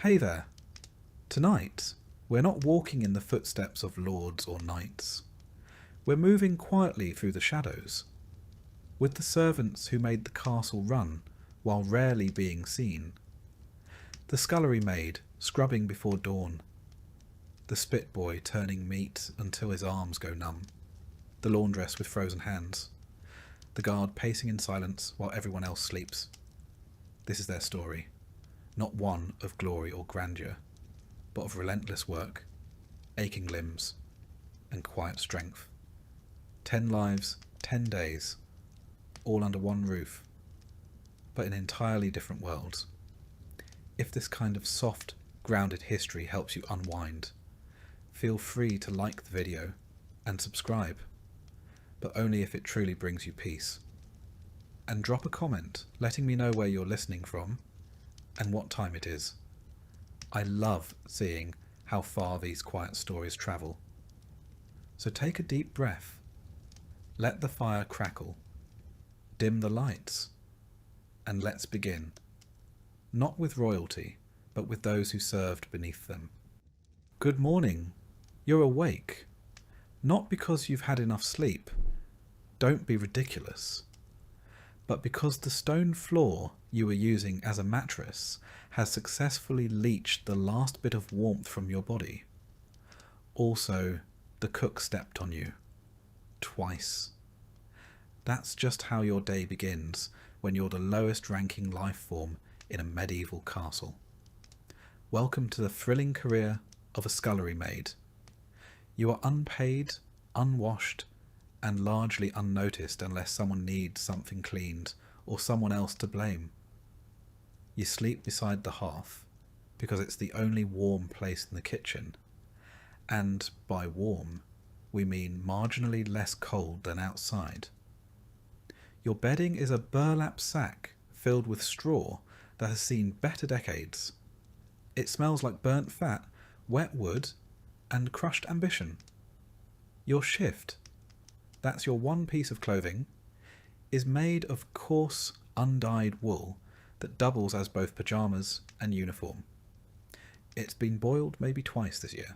Hey there. Tonight, we're not walking in the footsteps of lords or knights. We're moving quietly through the shadows, with the servants who made the castle run while rarely being seen. The scullery maid scrubbing before dawn. The spit boy turning meat until his arms go numb. The laundress with frozen hands. The guard pacing in silence while everyone else sleeps. This is their story. Not one of glory or grandeur, but of relentless work, aching limbs, and quiet strength. 10 lives, 10 days, all under one roof, but in entirely different worlds. If this kind of soft, grounded history helps you unwind, feel free to like the video and subscribe, but only if it truly brings you peace. And drop a comment letting me know where you're listening from and what time it is. I love seeing how far these quiet stories travel. So take a deep breath. Let the fire crackle. Dim the lights. And let's begin. Not with royalty, but with those who served beneath them. Good morning. You're awake. Not because you've had enough sleep. Don't be ridiculous. But because the stone floor you were using as a mattress has successfully leached the last bit of warmth from your body. Also, the cook stepped on you. Twice. That's just how your day begins when you're the lowest ranking life form in a medieval castle. Welcome to the thrilling career of a scullery maid. You are unpaid, unwashed, and largely unnoticed unless someone needs something cleaned or someone else to blame. You sleep beside the hearth because it's the only warm place in the kitchen, and by warm we mean marginally less cold than outside. Your bedding is a burlap sack filled with straw that has seen better decades. It smells like burnt fat, wet wood, and crushed ambition. Your shift, that's your one piece of clothing, is made of coarse, undyed wool that doubles as both pyjamas and uniform. It's been boiled maybe twice this year.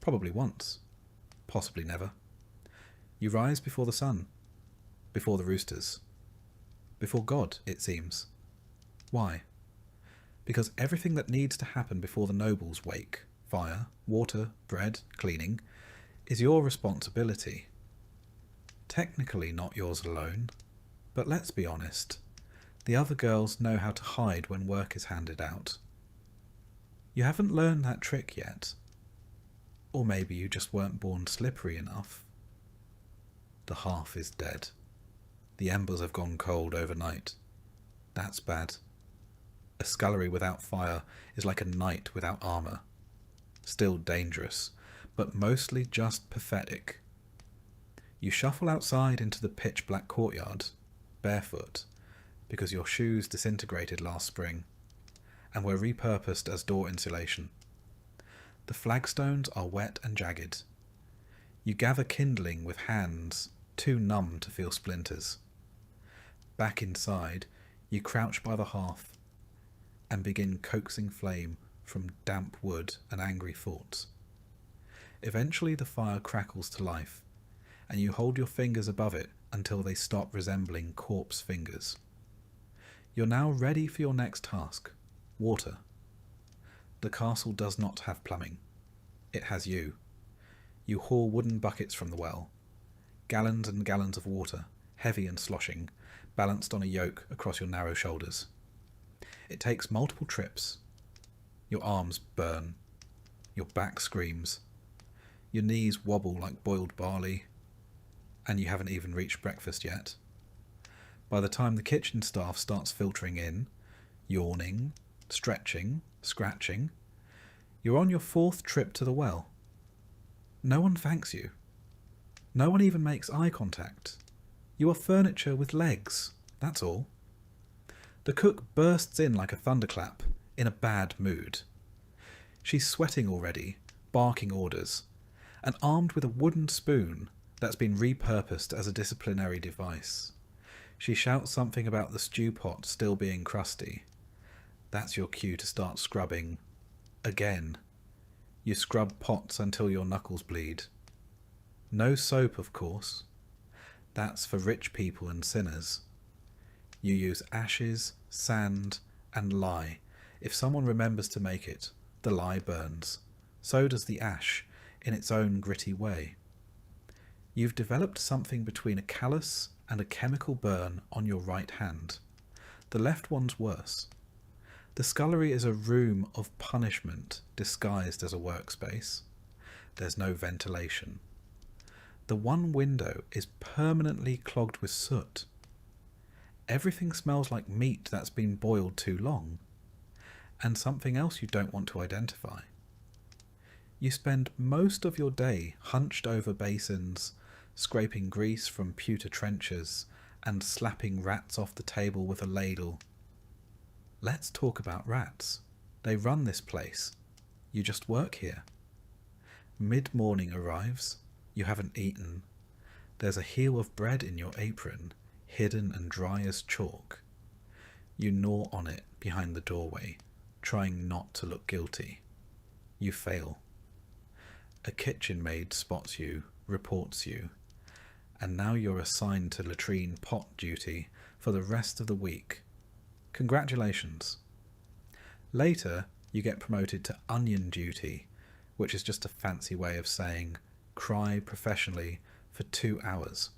Probably once. Possibly never. You rise before the sun. Before the roosters. Before God, it seems. Why? Because everything that needs to happen before the nobles wake, fire, water, bread, cleaning, is your responsibility. Technically not yours alone, but let's be honest, the other girls know how to hide when work is handed out. You haven't learned that trick yet. Or maybe you just weren't born slippery enough. The hearth is dead. The embers have gone cold overnight. That's bad. A scullery without fire is like a knight without armour. Still dangerous, but mostly just pathetic. You shuffle outside into the pitch-black courtyard, barefoot, because your shoes disintegrated last spring, and were repurposed as door insulation. The flagstones are wet and jagged. You gather kindling with hands too numb to feel splinters. Back inside, you crouch by the hearth and begin coaxing flame from damp wood and angry thoughts. Eventually the fire crackles to life, and you hold your fingers above it until they stop resembling corpse fingers. You're now ready for your next task, water. The castle does not have plumbing. It has you. You haul wooden buckets from the well. Gallons and gallons of water, heavy and sloshing, balanced on a yoke across your narrow shoulders. It takes multiple trips. Your arms burn. Your back screams. Your knees wobble like boiled barley. And you haven't even reached breakfast yet. By the time the kitchen staff starts filtering in, yawning, stretching, scratching, you're on your 4th trip to the well. No one thanks you. No one even makes eye contact. You are furniture with legs, that's all. The cook bursts in like a thunderclap, in a bad mood. She's sweating already, barking orders, and armed with a wooden spoon that's been repurposed as a disciplinary device. She shouts something about the stew pot still being crusty. That's your cue to start scrubbing Again. You scrub pots until your knuckles bleed. No soap, of course. That's for rich people and sinners. You use ashes, sand, and lye. If someone remembers to make it, the lye burns. So does the ash, in its own gritty way. You've developed something between a callus and a chemical burn on your right hand. The left one's worse. The scullery is a room of punishment disguised as a workspace. There's no ventilation. The one window is permanently clogged with soot. Everything smells like meat that's been boiled too long, and something else you don't want to identify. You spend most of your day hunched over basins, scraping grease from pewter trenchers, and slapping rats off the table with a ladle. Let's talk about rats. They run this place. You just work here. Mid-morning arrives. You haven't eaten. There's a heel of bread in your apron, hidden and dry as chalk. You gnaw on it behind the doorway, trying not to look guilty. You fail. A kitchen maid spots you, reports you, and now you're assigned to latrine pot duty for the rest of the week. Congratulations. Later, you get promoted to onion duty, which is just a fancy way of saying cry professionally for 2 hours.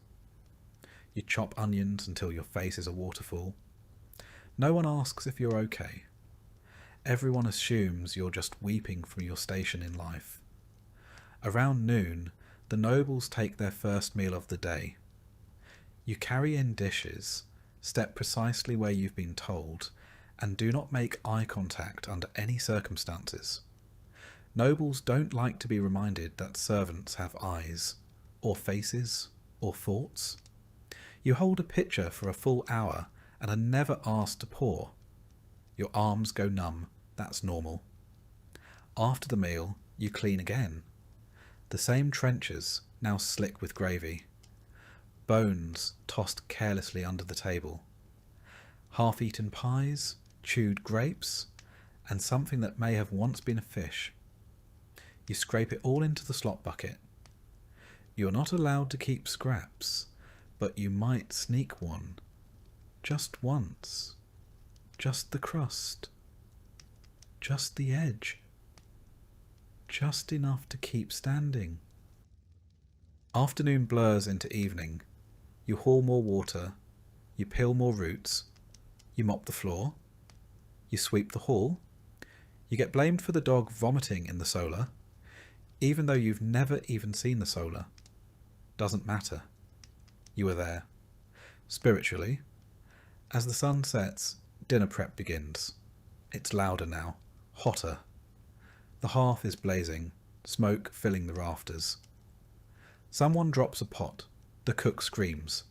You chop onions until your face is a waterfall. No one asks if you're okay. Everyone assumes you're just weeping from your station in life. Around noon, the nobles take their first meal of the day. You carry in dishes, step precisely where you've been told, and do not make eye contact under any circumstances. Nobles don't like to be reminded that servants have eyes, or faces, or thoughts. You hold a pitcher for a full hour and are never asked to pour. Your arms go numb, that's normal. After the meal, you clean again. The same trenchers, now slick with gravy. Bones tossed carelessly under the table. Half-eaten pies, chewed grapes, and something that may have once been a fish. You scrape it all into the slop bucket. You're not allowed to keep scraps, but you might sneak one. Just once. Just the crust. Just the edge. Just enough to keep standing. Afternoon blurs into evening. You haul more water. You peel more roots. You mop the floor. You sweep the hall. You get blamed for the dog vomiting in the solar, even though you've never even seen the solar. Doesn't matter. You were there. Spiritually. As the sun sets, dinner prep begins. It's louder now. Hotter. The hearth is blazing, smoke filling the rafters. Someone drops a pot. The cook screams.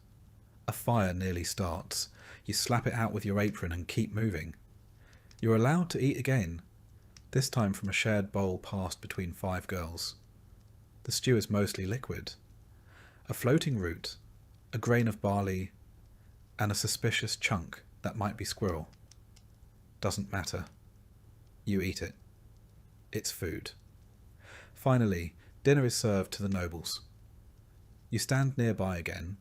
A fire nearly starts. You slap it out with your apron and keep moving. You're allowed to eat again, this time from a shared bowl passed between 5 girls. The stew is mostly liquid. A floating root, a grain of barley, and a suspicious chunk that might be squirrel. Doesn't matter. You eat it. It's food. Finally, dinner is served to the nobles. You stand nearby again,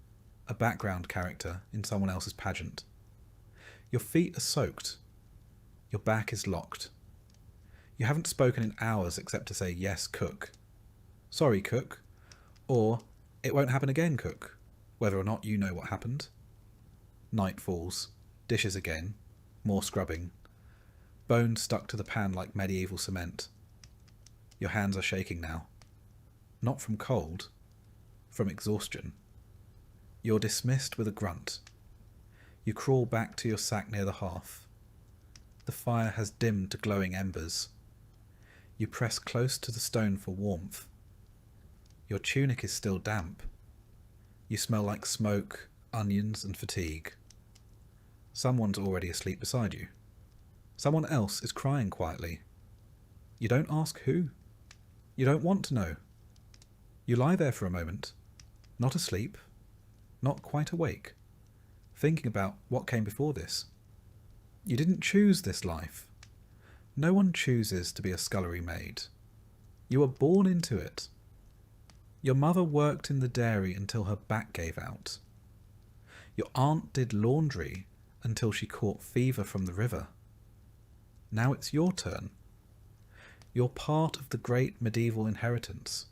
a background character in someone else's pageant. Your feet are soaked. Your back is locked. You haven't spoken in hours except to say, "Yes, cook." "Sorry, cook." Or, "It won't happen again, cook," whether or not you know what happened. Night falls. Dishes again. More scrubbing. Bones stuck to the pan like medieval cement. Your hands are shaking now. Not from cold. From exhaustion. You're dismissed with a grunt. You crawl back to your sack near the hearth. The fire has dimmed to glowing embers. You press close to the stone for warmth. Your tunic is still damp. You smell like smoke, onions, and fatigue. Someone's already asleep beside you. Someone else is crying quietly. You don't ask who. You don't want to know. You lie there for a moment, not asleep, not quite awake, thinking about what came before this. You didn't choose this life. No one chooses to be a scullery maid. You are born into it. Your mother worked in the dairy until her back gave out. Your aunt did laundry until she caught fever from the river. Now it's your turn. You're part of the great medieval inheritance,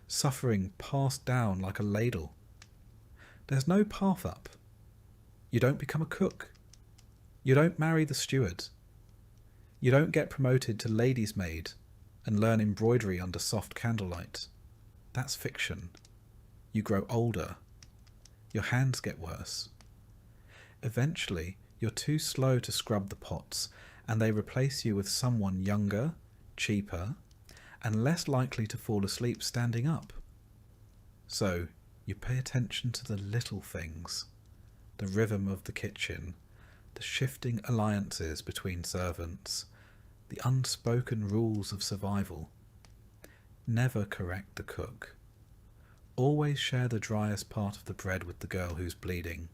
suffering passed down like a ladle. There's no path up. You don't become a cook. You don't marry the steward. You don't get promoted to lady's maid and learn embroidery under soft candlelight. That's fiction. You grow older. Your hands get worse. Eventually, you're too slow to scrub the pots, and they replace you with someone younger, cheaper, and less likely to fall asleep standing up. So, you pay attention to the little things, the rhythm of the kitchen, the shifting alliances between servants, the unspoken rules of survival. Never correct the cook. Always share the driest part of the bread with the girl who's bleeding.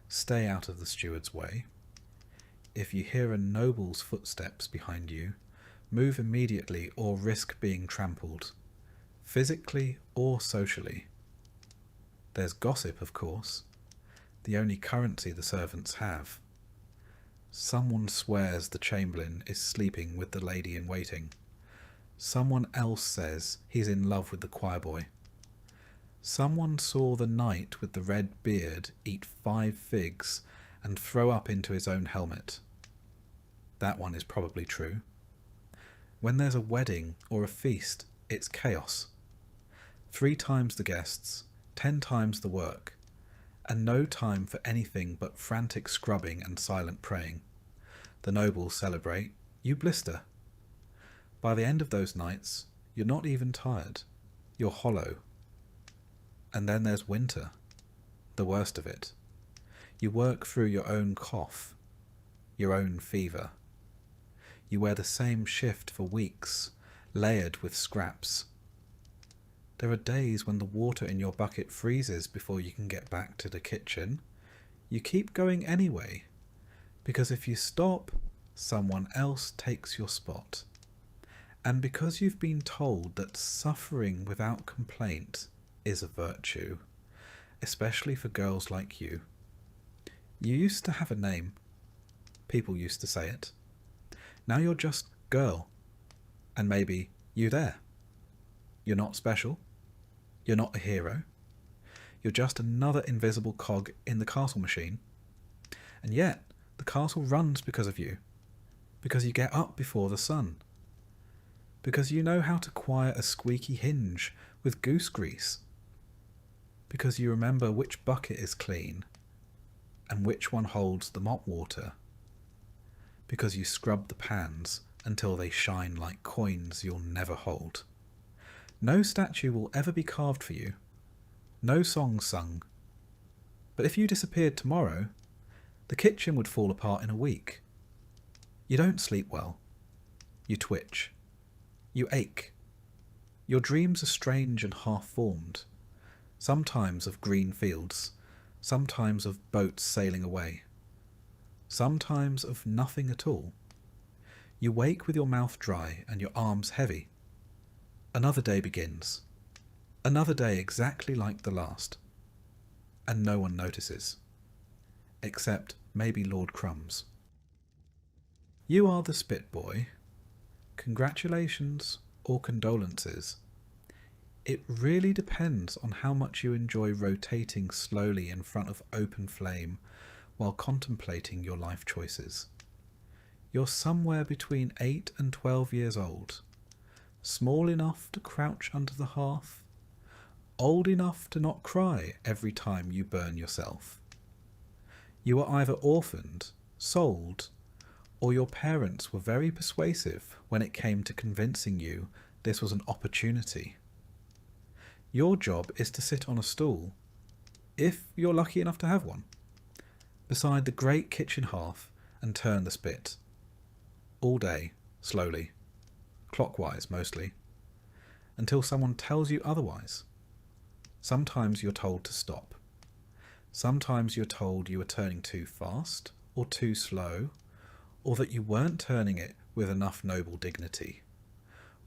Stay out of the steward's way. If you hear a noble's footsteps behind you, move immediately or risk being trampled, physically or socially. There's gossip, of course, the only currency the servants have. Someone swears the chamberlain is sleeping with the lady-in-waiting. Someone else says he's in love with the choirboy. Someone saw the knight with the red beard eat 5 figs and throw up into his own helmet. That one is probably true. When there's a wedding or a feast, it's chaos. 3 times the guests, 10 times the work, and no time for anything but frantic scrubbing and silent praying. The nobles celebrate, you blister. By the end of those nights, you're not even tired. You're hollow. And then there's winter, the worst of it. You work through your own cough, your own fever. You wear the same shift for weeks, layered with scraps. There are days when the water in your bucket freezes before you can get back to the kitchen. You keep going anyway, because if you stop, someone else takes your spot. And because you've been told that suffering without complaint is a virtue, especially for girls like you. You used to have a name. People used to say it. Now you're just girl. And maybe you there. You're not special. You're not a hero. You're just another invisible cog in the castle machine. And yet, the castle runs because of you. Because you get up before the sun. Because you know how to quiet a squeaky hinge with goose grease. Because you remember which bucket is clean and which one holds the mop water. Because you scrub the pans until they shine like coins you'll never hold. No statue will ever be carved for you. No song sung. But if you disappeared tomorrow, the kitchen would fall apart in a week. You don't sleep well. You twitch. You ache. Your dreams are strange and half-formed. Sometimes of green fields, sometimes of boats sailing away, sometimes of nothing at all. You wake with your mouth dry and your arms heavy. Another day begins. Another day exactly like the last. And no one notices. Except maybe Lord Crumbs. You are the spit boy. Congratulations or condolences. It really depends on how much you enjoy rotating slowly in front of open flame while contemplating your life choices. You're somewhere between 8 and 12 years old, small enough to crouch under the hearth, old enough to not cry every time you burn yourself. You are either orphaned, sold, or your parents were very persuasive when it came to convincing you this was an opportunity. Your job is to sit on a stool, if you're lucky enough to have one, beside the great kitchen hearth and turn the spit. All day, slowly, clockwise mostly, until someone tells you otherwise. Sometimes you're told to stop. Sometimes you're told you were turning too fast or too slow, or that you weren't turning it with enough noble dignity.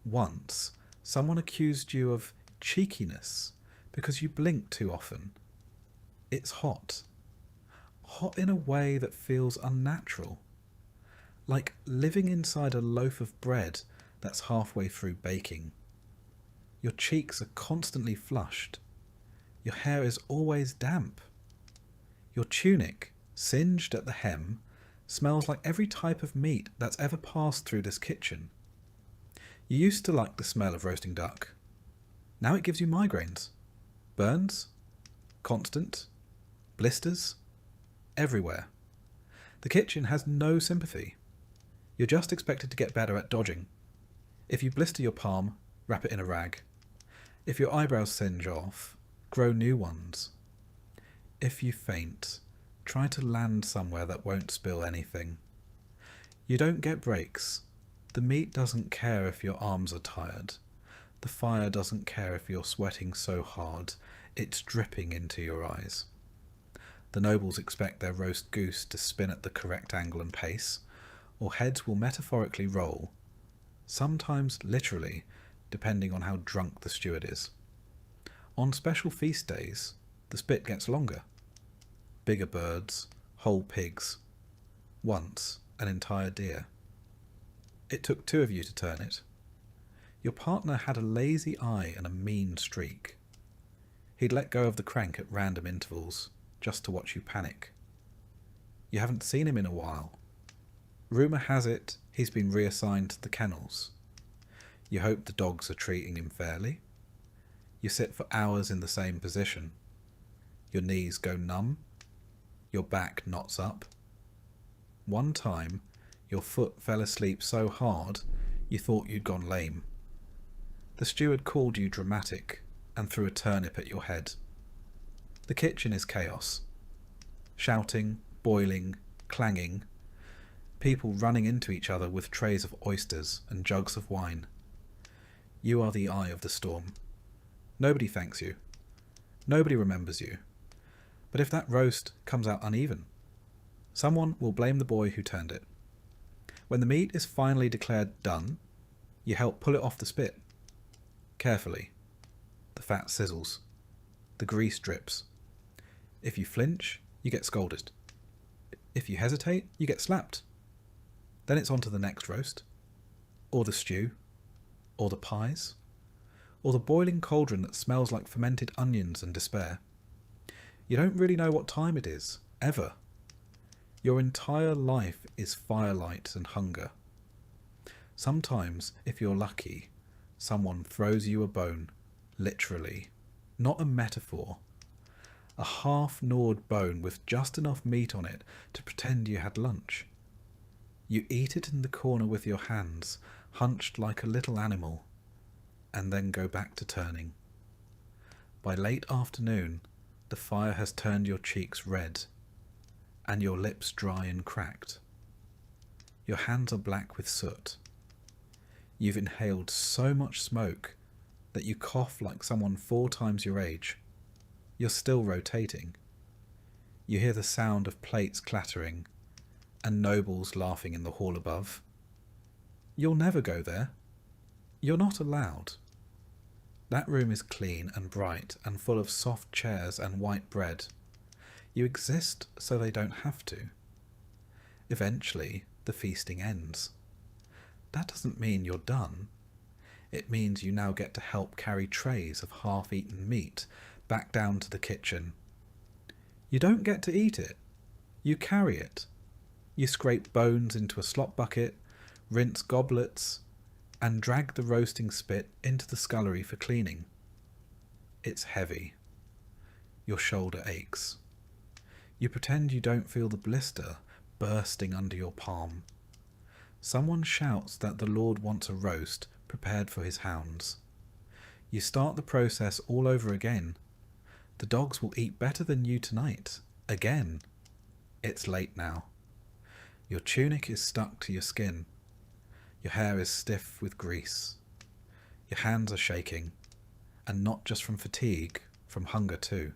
Once, someone accused you of cheekiness because you blink too often. It's hot. Hot in a way that feels unnatural. Like living inside a loaf of bread that's halfway through baking. Your cheeks are constantly flushed. Your hair is always damp. Your tunic, singed at the hem, smells like every type of meat that's ever passed through this kitchen. You used to like the smell of roasting duck. Now it gives you migraines. Burns. Constant. Blisters. Everywhere. The kitchen has no sympathy. You're just expected to get better at dodging. If you blister your palm, wrap it in a rag. If your eyebrows singe off, grow new ones. If you faint, try to land somewhere that won't spill anything. You don't get breaks. The meat doesn't care if your arms are tired. The fire doesn't care if you're sweating so hard it's dripping into your eyes. The nobles expect their roast goose to spin at the correct angle and pace, or heads will metaphorically roll, sometimes literally, depending on how drunk the steward is. On special feast days, the spit gets longer. Bigger birds, whole pigs. Once, an entire deer. It took 2 of you to turn it. Your partner had a lazy eye and a mean streak. He'd let go of the crank at random intervals, just to watch you panic. You haven't seen him in a while. Rumour has it he's been reassigned to the kennels. You hope the dogs are treating him fairly. You sit for hours in the same position. Your knees go numb. Your back knots up. One time, your foot fell asleep so hard you thought you'd gone lame. The steward called you dramatic and threw a turnip at your head. The kitchen is chaos. Shouting, boiling, clanging. People running into each other with trays of oysters and jugs of wine. You are the eye of the storm. Nobody thanks you. Nobody remembers you. But if that roast comes out uneven, someone will blame the boy who turned it. When the meat is finally declared done, you help pull it off the spit. Carefully. The fat sizzles. The grease drips. If you flinch, you get scolded. If you hesitate, you get slapped. Then it's on to the next roast, or the stew, or the pies, or the boiling cauldron that smells like fermented onions and despair. You don't really know what time it is, ever. Your entire life is firelight and hunger. Sometimes, if you're lucky, someone throws you a bone, literally, not a metaphor. A half-gnawed bone with just enough meat on it to pretend you had lunch. You eat it in the corner with your hands, hunched like a little animal, and then go back to turning. By late afternoon, the fire has turned your cheeks red, and your lips dry and cracked. Your hands are black with soot. You've inhaled so much smoke that you cough like someone 4 times your age. You're still rotating. You hear the sound of plates clattering, and nobles laughing in the hall above. You'll never go there. You're not allowed. That room is clean and bright and full of soft chairs and white bread. You exist so they don't have to. Eventually, the feasting ends. That doesn't mean you're done. It means you now get to help carry trays of half-eaten meat back down to the kitchen. You don't get to eat it. You carry it. You scrape bones into a slop bucket, rinse goblets, and drag the roasting spit into the scullery for cleaning. It's heavy. Your shoulder aches. You pretend you don't feel the blister bursting under your palm. Someone shouts that the Lord wants a roast prepared for his hounds. You start the process all over again. The dogs will eat better than you tonight. Again. It's late now. Your tunic is stuck to your skin. Your hair is stiff with grease. Your hands are shaking, and not just from fatigue, from hunger too.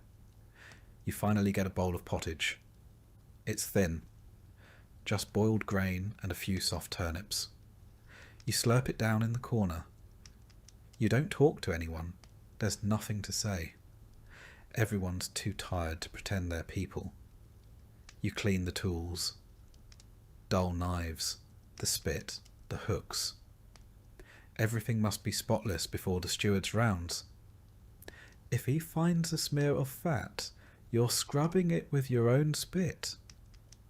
You finally get a bowl of pottage. It's thin, just boiled grain and a few soft turnips. You slurp it down in the corner. You don't talk to anyone. There's nothing to say. Everyone's too tired to pretend they're people. You clean the tools. Dull knives, the spit, the hooks. Everything must be spotless before the steward's rounds. If he finds a smear of fat, you're scrubbing it with your own spit.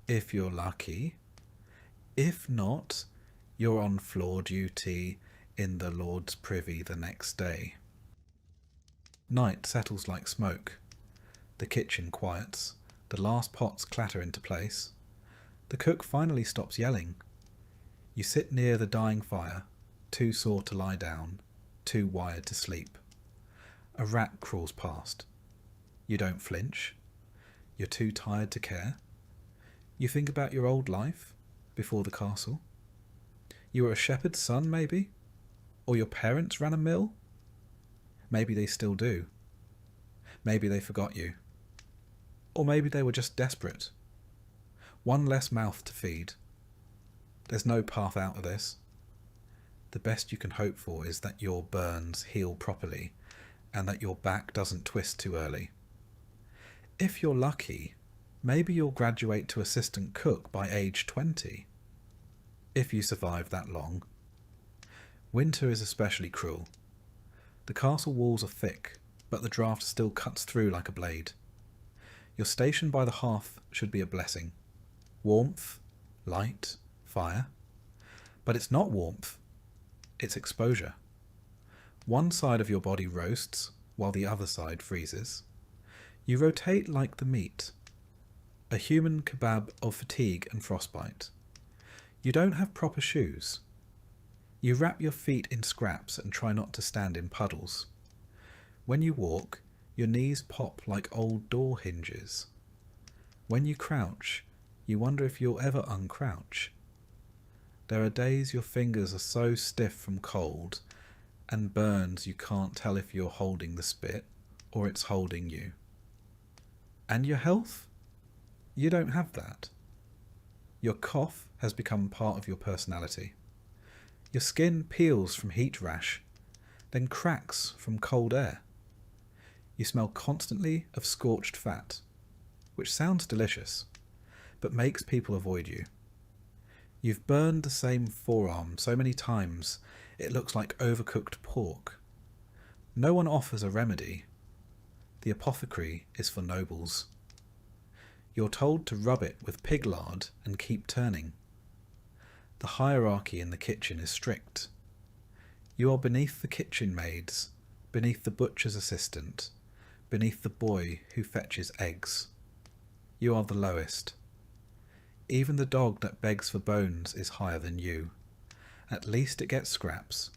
If you're lucky. If not, you're on floor duty in the Lord's privy the next day. Night settles like smoke. The kitchen quiets. The last pots clatter into place. The cook finally stops yelling. You sit near the dying fire, too sore to lie down, too wired to sleep. A rat crawls past. You don't flinch. You're too tired to care. You think about your old life before the castle. You were a shepherd's son, maybe? Or your parents ran a mill? Maybe they still do. Maybe they forgot you. Or maybe they were just desperate. One less mouth to feed. There's no path out of this. The best you can hope for is that your burns heal properly and that your back doesn't twist too early. If you're lucky, maybe you'll graduate to assistant cook by age 20. If you survive that long. Winter is especially cruel. The castle walls are thick, but the draught still cuts through like a blade. Your station by the hearth should be a blessing. Warmth, light, fire. But it's not warmth, it's exposure. One side of your body roasts, while the other side freezes. You rotate like the meat. A human kebab of fatigue and frostbite. You don't have proper shoes. You wrap your feet in scraps and try not to stand in puddles. When you walk, your knees pop like old door hinges. When you crouch, you wonder if you'll ever uncrouch. There are days your fingers are so stiff from cold and burns you can't tell if you're holding the spit or it's holding you. And your health? You don't have that. Your cough has become part of your personality. Your skin peels from heat rash, then cracks from cold air. You smell constantly of scorched fat, which sounds delicious, but makes people avoid you. You've burned the same forearm so many times it looks like overcooked pork. No one offers a remedy. The apothecary is for nobles. You're told to rub it with pig lard and keep turning. The hierarchy in the kitchen is strict. You are beneath the kitchen maids, beneath the butcher's assistant, beneath the boy who fetches eggs. You are the lowest. Even the dog that begs for bones is higher than you. At least it gets scraps.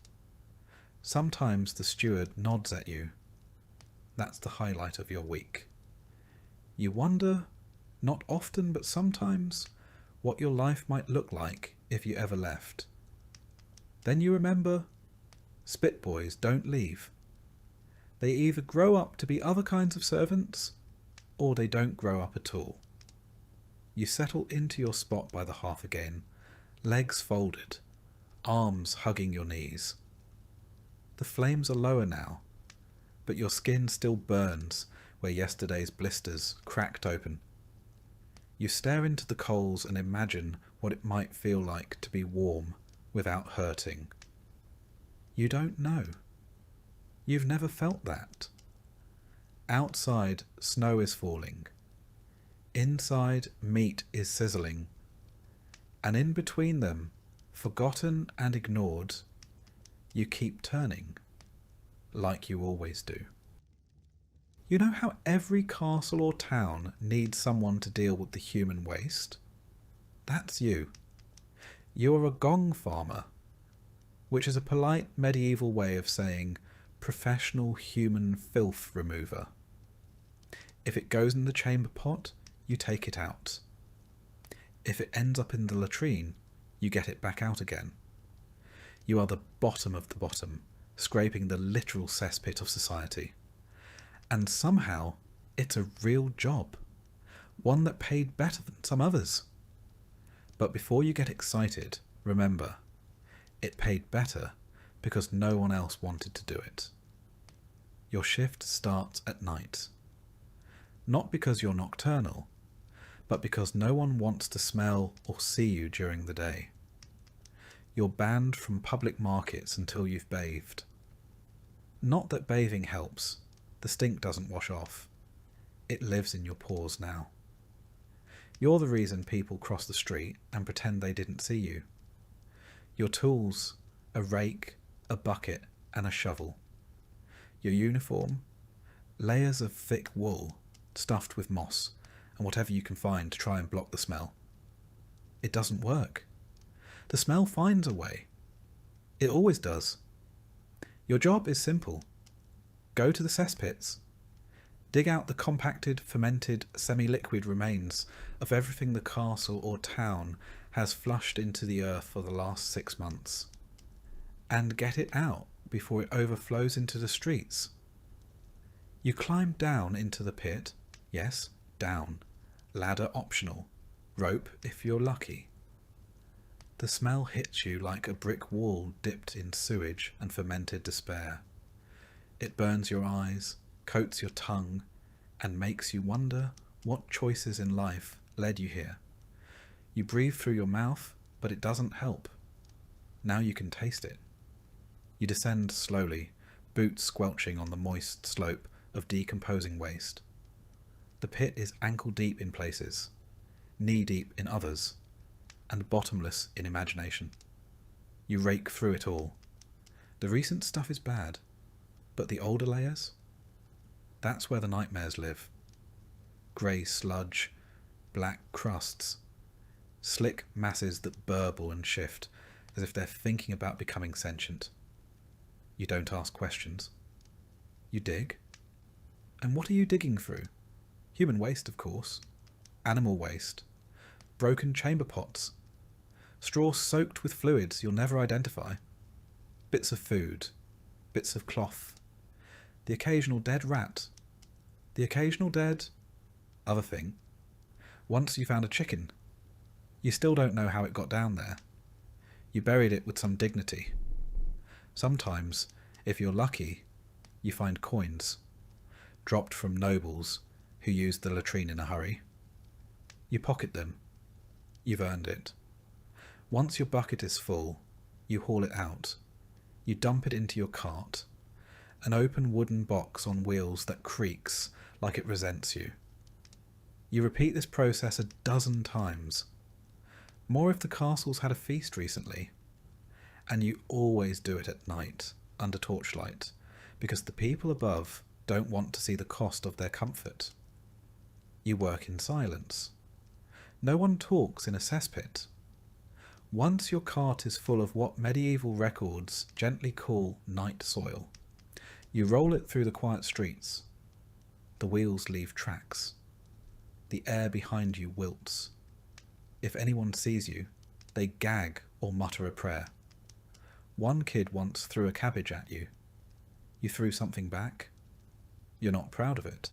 Sometimes the steward nods at you. That's the highlight of your week. You wonder, not often but sometimes, what your life might look like if you ever left. Then you remember, spit boys don't leave. They either grow up to be other kinds of servants, or they don't grow up at all. You settle into your spot by the hearth again, legs folded, arms hugging your knees. The flames are lower now, but your skin still burns where yesterday's blisters cracked open. You stare into the coals and imagine what it might feel like to be warm without hurting. You don't know. You've never felt that. Outside, snow is falling. Inside, meat is sizzling. And in between them, forgotten and ignored, you keep turning, like you always do. You know how every castle or town needs someone to deal with the human waste? That's you. You're a gong farmer, which is a polite medieval way of saying professional human filth remover. If it goes in the chamber pot, you take it out. If it ends up in the latrine, you get it back out again. You are the bottom of the bottom, scraping the literal cesspit of society. And somehow, it's a real job. One that paid better than some others. But before you get excited, remember, It paid better because no one else wanted to do it. Your shift starts at night. Not because you're nocturnal, but because no one wants to smell or see you during the day. You're banned from public markets until you've bathed. Not that bathing helps. The stink doesn't wash off. It lives in your pores now. You're the reason people cross the street and pretend they didn't see you. Your tools, a rake, a bucket, and a shovel. Your uniform, layers of thick wool stuffed with moss and whatever you can find to try and block the smell. It doesn't work. The smell finds a way. It always does. Your job is simple. Go to the cesspits. Dig out the compacted, fermented, semi-liquid remains of everything the castle or town has flushed into the earth for the last 6 months. And get it out before it overflows into the streets. You climb down into the pit. Yes, down. Ladder optional. Rope if you're lucky. The smell hits you like a brick wall dipped in sewage and fermented despair. It burns your eyes, coats your tongue, and makes you wonder what choices in life led you here. You breathe through your mouth, but it doesn't help. Now you can taste it. You descend slowly, boots squelching on the moist slope of decomposing waste. The pit is ankle deep in places, knee deep in others, and bottomless in imagination. You rake through it all. The recent stuff is bad, but the older layers? That's where the nightmares live. Grey sludge, black crusts, slick masses that burble and shift as if they're thinking about becoming sentient. You don't ask questions. You dig. And what are you digging through? Human waste, of course. Animal waste. Broken chamber pots. Straw soaked with fluids you'll never identify. Bits of food. Bits of cloth. The occasional dead rat. The occasional dead other thing. Once you found a chicken. You still don't know how it got down there. You buried it with some dignity. Sometimes, if you're lucky, you find coins, dropped from nobles who used the latrine in a hurry. You pocket them. You've earned it. Once your bucket is full, you haul it out. You dump it into your cart, an open wooden box on wheels that creaks like it resents you. You repeat this process 12 times. More if the castle's had a feast recently. And you always do it at night, under torchlight, because the people above don't want to see the cost of their comfort. You work in silence. No one talks in a cesspit. Once your cart is full of what medieval records gently call night soil, you roll it through the quiet streets. The wheels leave tracks. The air behind you wilts. If anyone sees you, they gag or mutter a prayer. One kid once threw a cabbage at you. You threw something back. You're not proud of it.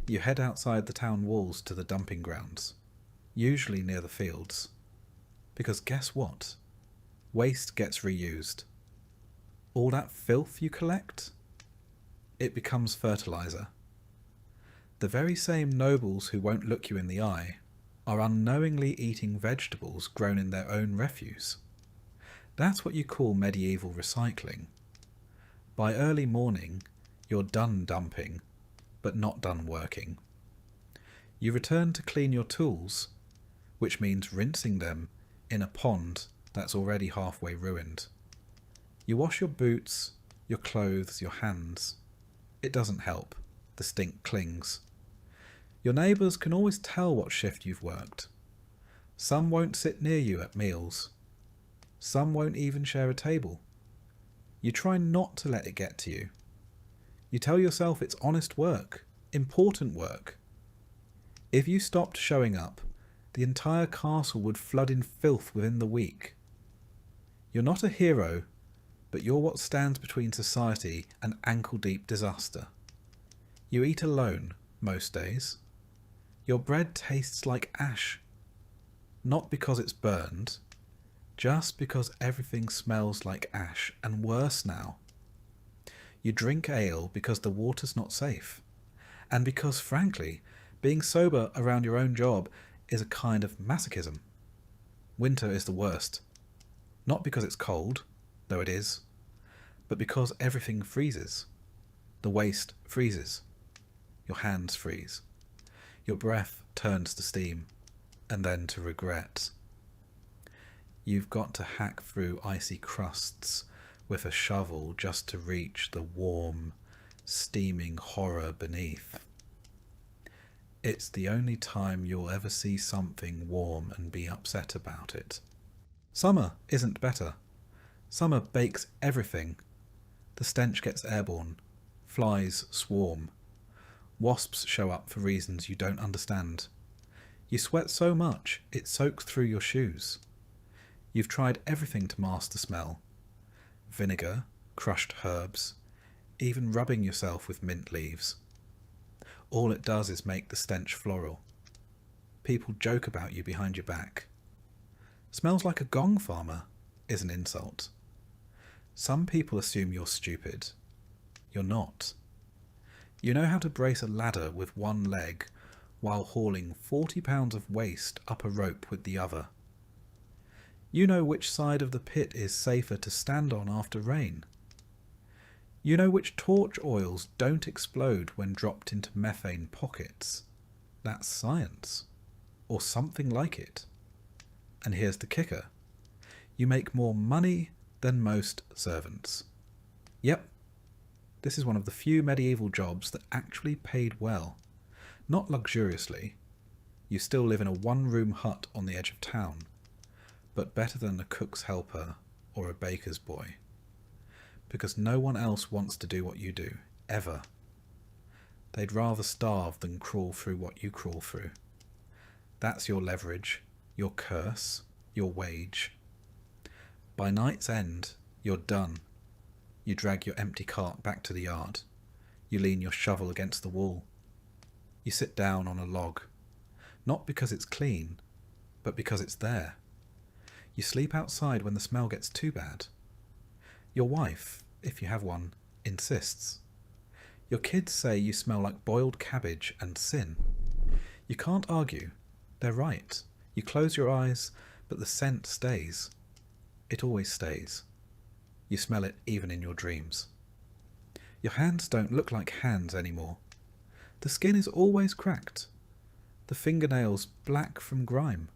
You head outside the town walls to the dumping grounds, usually near the fields. Because guess what? Waste gets reused. All that filth you collect? It becomes fertilizer. The very same nobles who won't look you in the eye are unknowingly eating vegetables grown in their own refuse. That's what you call medieval recycling. By early morning, you're done dumping, but not done working. You return to clean your tools, which means rinsing them in a pond that's already halfway ruined. You wash your boots, your clothes, your hands. It doesn't help. The stink clings. Your neighbours can always tell what shift you've worked. Some won't sit near you at meals. Some won't even share a table. You try not to let it get to you. You tell yourself it's honest work, important work. If you stopped showing up, the entire castle would flood in filth within the week. You're not a hero, but you're what stands between society and ankle-deep disaster. You eat alone, most days. Your bread tastes like ash. Not because it's burned, just because everything smells like ash, and worse now. You drink ale because the water's not safe, and because, frankly, being sober around your own job is a kind of masochism. Winter is the worst. Not because it's cold, though it is, but because everything freezes. The waste freezes. Your hands freeze. Your breath turns to steam, and then to regret. You've got to hack through icy crusts with a shovel just to reach the warm, steaming horror beneath. It's the only time you'll ever see something warm and be upset about it. Summer isn't better. Summer bakes everything. The stench gets airborne. Flies swarm. Wasps show up for reasons you don't understand. You sweat so much it soaks through your shoes. You've tried everything to mask the smell. Vinegar, crushed herbs, even rubbing yourself with mint leaves. All it does is make the stench floral. People joke about you behind your back. Smells like a gong farmer is an insult. Some people assume you're stupid. You're not. You know how to brace a ladder with one leg while hauling 40 pounds of waste up a rope with the other. You know which side of the pit is safer to stand on after rain. You know which torch oils don't explode when dropped into methane pockets. That's science. Or something like it. And here's the kicker. You make more money than most servants. Yep. This is one of the few medieval jobs that actually paid well. Not luxuriously. You still live in a one-room hut on the edge of town. But better than a cook's helper or a baker's boy. Because no one else wants to do what you do, ever. They'd rather starve than crawl through what you crawl through. That's your leverage, your curse, your wage. By night's end, you're done. You drag your empty cart back to the yard. You lean your shovel against the wall. You sit down on a log. Not because it's clean, but because it's there. You sleep outside when the smell gets too bad. Your wife, if you have one, insists. Your kids say you smell like boiled cabbage and sin. You can't argue. They're right. You close your eyes, but the scent stays. It always stays. You smell it even in your dreams. Your hands don't look like hands anymore. The skin is always cracked. The fingernails black from grime.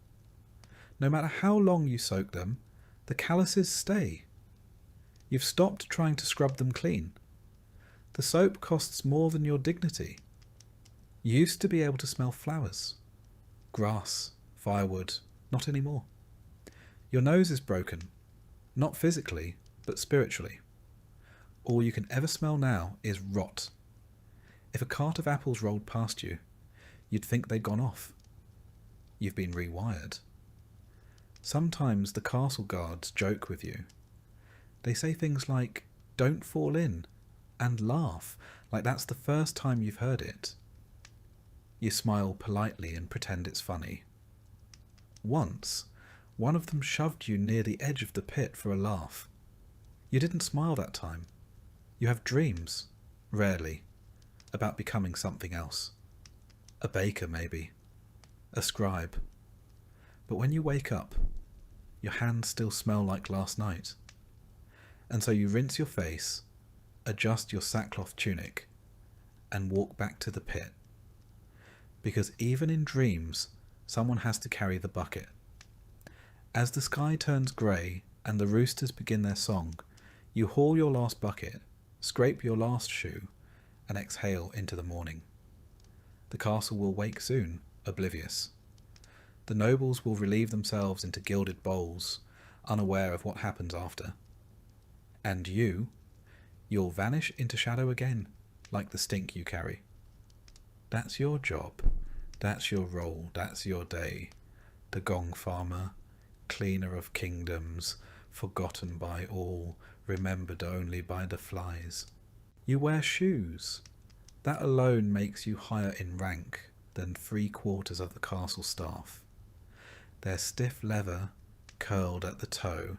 No matter how long you soak them, the calluses stay. You've stopped trying to scrub them clean. The soap costs more than your dignity. You used to be able to smell flowers, grass, firewood, not anymore. Your nose is broken, not physically, but spiritually. All you can ever smell now is rot. If a cart of apples rolled past you, you'd think they'd gone off. You've been rewired. Sometimes the castle guards joke with you. They say things like, "Don't fall in," and laugh, like that's the first time you've heard it. You smile politely and pretend it's funny. Once, one of them shoved you near the edge of the pit for a laugh. You didn't smile that time. You have dreams, rarely, about becoming something else. A baker, maybe. A scribe. But when you wake up, your hands still smell like last night. And so you rinse your face, adjust your sackcloth tunic, and walk back to the pit. Because even in dreams, someone has to carry the bucket. As the sky turns grey and the roosters begin their song, you haul your last bucket, scrape your last shoe, and exhale into the morning. The castle will wake soon, oblivious. The nobles will relieve themselves into gilded bowls, unaware of what happens after. And you'll vanish into shadow again, like the stink you carry. That's your job, that's your role, that's your day. The gong farmer, cleaner of kingdoms, forgotten by all, remembered only by the flies. You wear shoes. That alone makes you higher in rank than 3/4 of the castle staff. They're stiff leather, curled at the toe,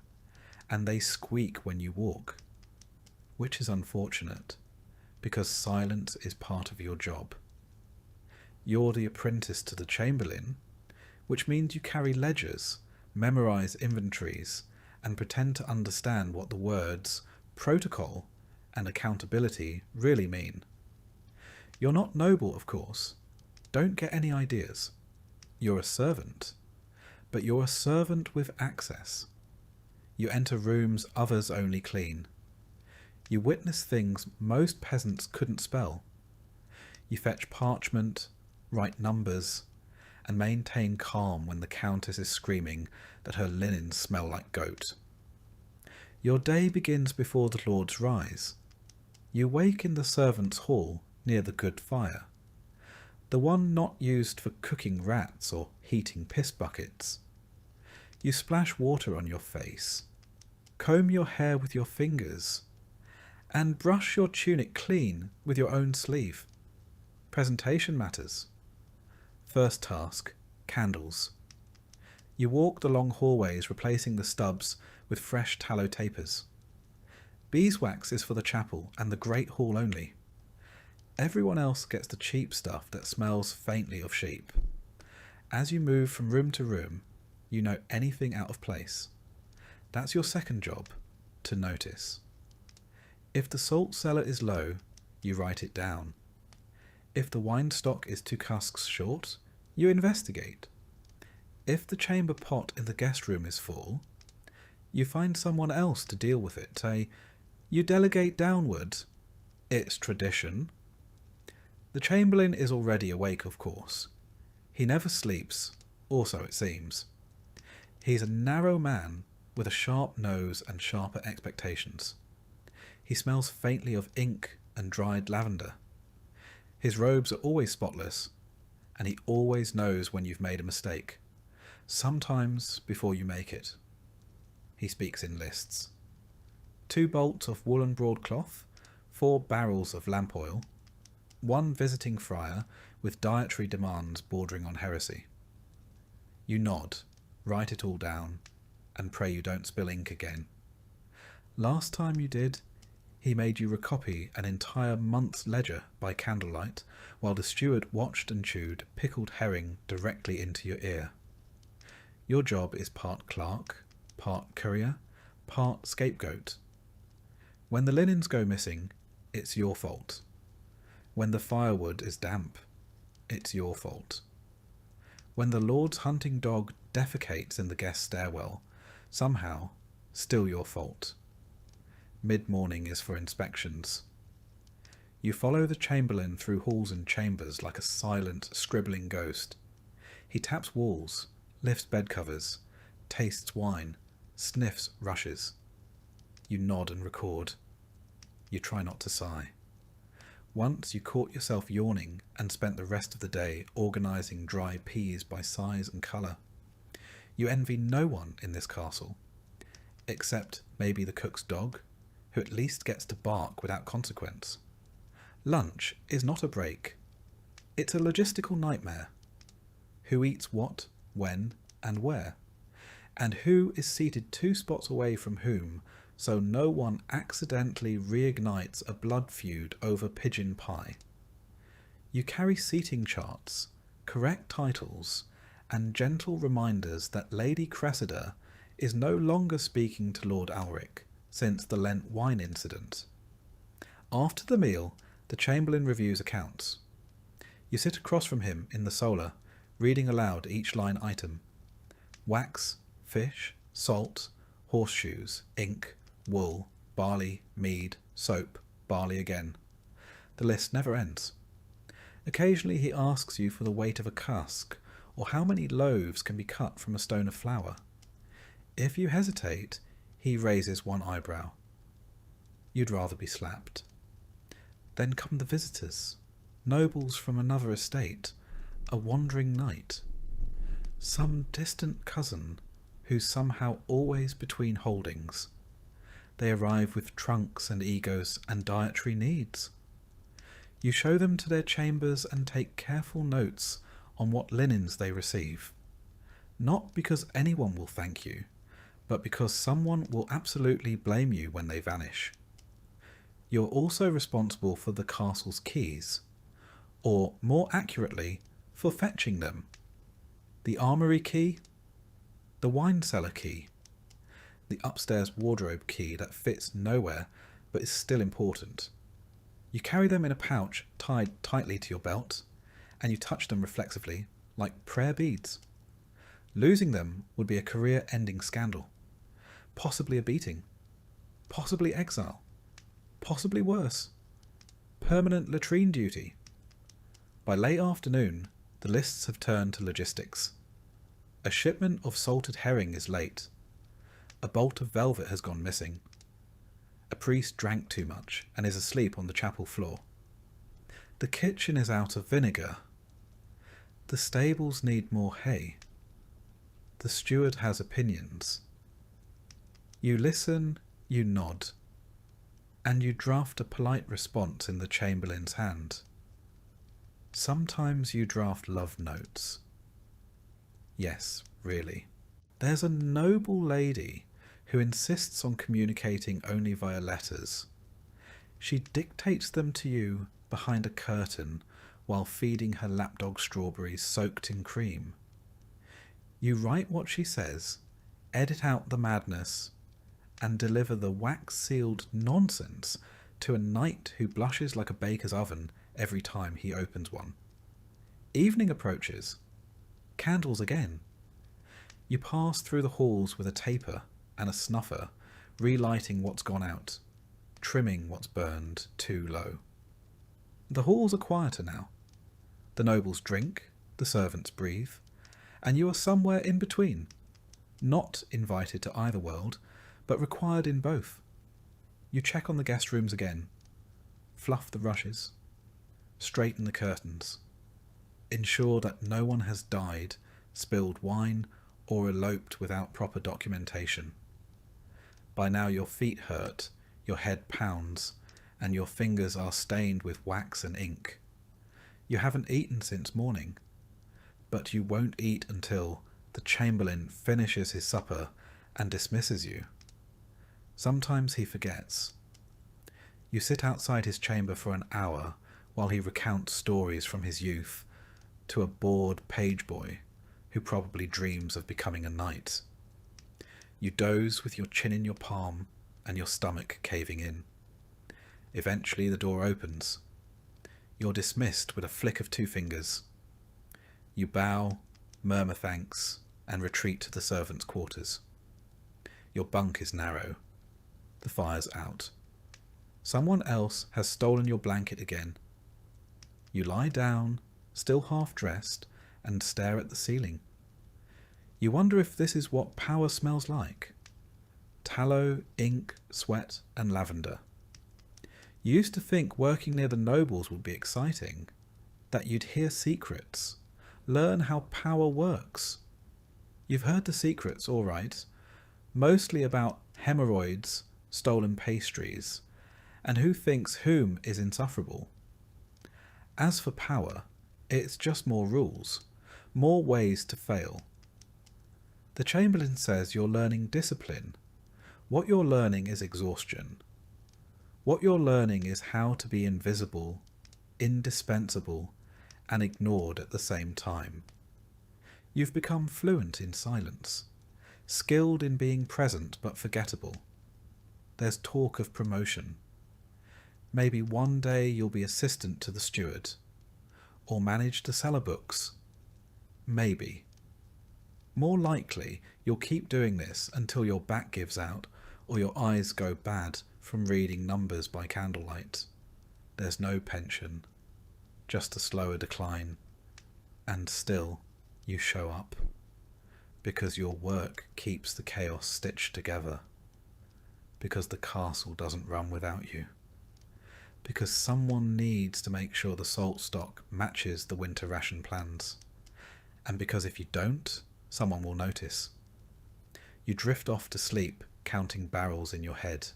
and they squeak when you walk, which is unfortunate, because silence is part of your job. You're the apprentice to the Chamberlain, which means you carry ledgers, memorize inventories, and pretend to understand what the words protocol and accountability really mean. You're not noble, of course. Don't get any ideas. You're a servant, but you're a servant with access. You enter rooms others only clean. You witness things most peasants couldn't spell. You fetch parchment, write numbers, and maintain calm when the Countess is screaming that her linens smell like goat. Your day begins before the Lords rise. You wake in the servants' hall near the good fire, the one not used for cooking rats or heating piss buckets. You splash water on your face, comb your hair with your fingers, and brush your tunic clean with your own sleeve. Presentation matters. First task, candles. You walk the long hallways replacing the stubs with fresh tallow tapers. Beeswax is for the chapel and the great hall only. Everyone else gets the cheap stuff that smells faintly of sheep. As you move from room to room, you know anything out of place. That's your second job, to notice. If the salt cellar is low, you write it down. If the wine stock is 2 casks short, you investigate. If the chamber pot in the guest room is full, you find someone else to deal with it. You delegate downward. It's tradition. The Chamberlain is already awake, of course. He never sleeps, or so it seems. He's a narrow man with a sharp nose and sharper expectations. He smells faintly of ink and dried lavender. His robes are always spotless, and he always knows when you've made a mistake, sometimes before you make it. He speaks in lists. 2 bolts of woolen broadcloth, 4 barrels of lamp oil, 1 visiting friar with dietary demands bordering on heresy. You nod, write it all down, and pray you don't spill ink again. Last time you did, he made you recopy an entire month's ledger by candlelight, while the steward watched and chewed pickled herring directly into your ear. Your job is part clerk, part courier, part scapegoat. When the linens go missing, it's your fault. When the firewood is damp, it's your fault. When the Lord's hunting dog defecates in the guest stairwell, somehow, still your fault. Mid-morning is for inspections. You follow the Chamberlain through halls and chambers like a silent, scribbling ghost. He taps walls, lifts bed covers, tastes wine, sniffs rushes. You nod and record. You try not to sigh. Once you caught yourself yawning and spent the rest of the day organising dry peas by size and colour. You envy no one in this castle, except maybe the cook's dog, who at least gets to bark without consequence. Lunch is not a break. It's a logistical nightmare. Who eats what, when, and where? And who is seated 2 spots away from whom, so no one accidentally reignites a blood feud over pigeon pie. You carry seating charts, correct titles, and gentle reminders that Lady Cressida is no longer speaking to Lord Alric since the Lent wine incident. After the meal, the Chamberlain reviews accounts. You sit across from him in the solar, reading aloud each line item. Wax, fish, salt, horseshoes, ink, wool, barley, mead, soap, barley again. The list never ends. Occasionally he asks you for the weight of a cask, or how many loaves can be cut from a stone of flour. If you hesitate, he raises one eyebrow. You'd rather be slapped. Then come the visitors, nobles from another estate, a wandering knight, some distant cousin who's somehow always between holdings. They arrive with trunks and egos and dietary needs. You show them to their chambers and take careful notes on what linens they receive. Not because anyone will thank you, but because someone will absolutely blame you when they vanish. You're also responsible for the castle's keys, or more accurately, for fetching them. The armoury key, the wine cellar key, the upstairs wardrobe key that fits nowhere but is still important. You carry them in a pouch tied tightly to your belt, and you touch them reflexively like prayer beads. Losing them would be a career-ending scandal, possibly a beating, possibly exile, possibly worse, permanent latrine duty. By late afternoon, the lists have turned to logistics. A shipment of salted herring is late. A bolt of velvet has gone missing. A priest drank too much and is asleep on the chapel floor. The kitchen is out of vinegar. The stables need more hay. The steward has opinions. You listen, you nod, and you draft a polite response in the chamberlain's hand. Sometimes you draft love notes. Yes, really. There's a noble lady who insists on communicating only via letters. She dictates them to you behind a curtain while feeding her lapdog strawberries soaked in cream. You write what she says, edit out the madness, and deliver the wax-sealed nonsense to a knight who blushes like a baker's oven every time he opens one. Evening approaches. Candles again. You pass through the halls with a taper and a snuffer, relighting what's gone out, trimming what's burned too low. The halls are quieter now. The nobles drink, the servants breathe, and you are somewhere in between, not invited to either world, but required in both. You check on the guest rooms again, fluff the rushes, straighten the curtains, ensure that no one has died, spilled wine, or eloped without proper documentation. By now your feet hurt, your head pounds, and your fingers are stained with wax and ink. You haven't eaten since morning, but you won't eat until the chamberlain finishes his supper and dismisses you. Sometimes he forgets. You sit outside his chamber for an hour while he recounts stories from his youth to a bored page boy who probably dreams of becoming a knight. You doze with your chin in your palm and your stomach caving in. Eventually the door opens. You're dismissed with a flick of two fingers. You bow, murmur thanks, and retreat to the servants' quarters. Your bunk is narrow. The fire's out. Someone else has stolen your blanket again. You lie down, still half-dressed, and stare at the ceiling. You wonder if this is what power smells like. Tallow, ink, sweat, and lavender. You used to think working near the nobles would be exciting, that you'd hear secrets, learn how power works. You've heard the secrets, all right, mostly about hemorrhoids, stolen pastries, and who thinks whom is insufferable. As for power, it's just more rules, more ways to fail. The Chamberlain says you're learning discipline. What you're learning is exhaustion. What you're learning is how to be invisible, indispensable, and ignored at the same time. You've become fluent in silence, skilled in being present but forgettable. There's talk of promotion. Maybe one day you'll be assistant to the steward, or manage the cellar books. Maybe. More likely, you'll keep doing this until your back gives out or your eyes go bad from reading numbers by candlelight. There's no pension, just a slower decline, and still you show up, because your work keeps the chaos stitched together, because the castle doesn't run without you, because someone needs to make sure the salt stock matches the winter ration plans, and because if you don't, someone will notice. You drift off to sleep counting barrels in your head.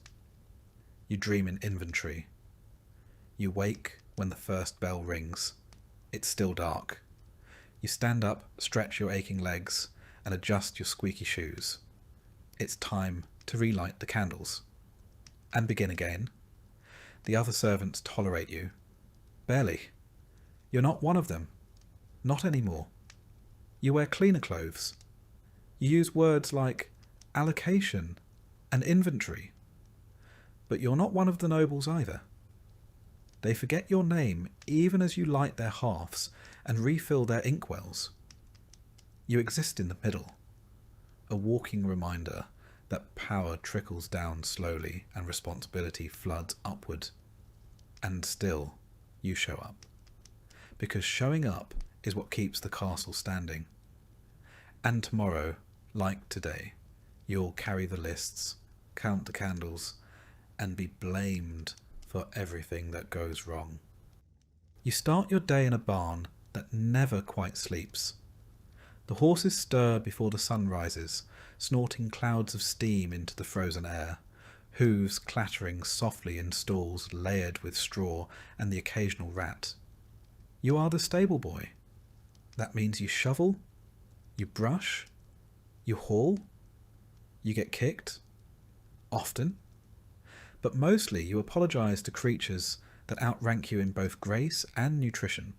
You dream in inventory. You wake when the first bell rings. It's still dark. You stand up, stretch your aching legs, and adjust your squeaky shoes. It's time to relight the candles. And begin again. The other servants tolerate you. Barely. You're not one of them. Not anymore. You wear cleaner clothes. You use words like allocation and inventory. But you're not one of the nobles either. They forget your name even as you light their hearths and refill their inkwells. You exist in the middle, a walking reminder that power trickles down slowly and responsibility floods upward. And still, you show up. Because showing up is what keeps the castle standing. And tomorrow, like today, you'll carry the lists, count the candles, and be blamed for everything that goes wrong. You start your day in a barn that never quite sleeps. The horses stir before the sun rises, snorting clouds of steam into the frozen air, hooves clattering softly in stalls layered with straw and the occasional rat. You are the stable boy. That means you shovel, you brush, you haul, you get kicked, often, but mostly you apologise to creatures that outrank you in both grace and nutrition.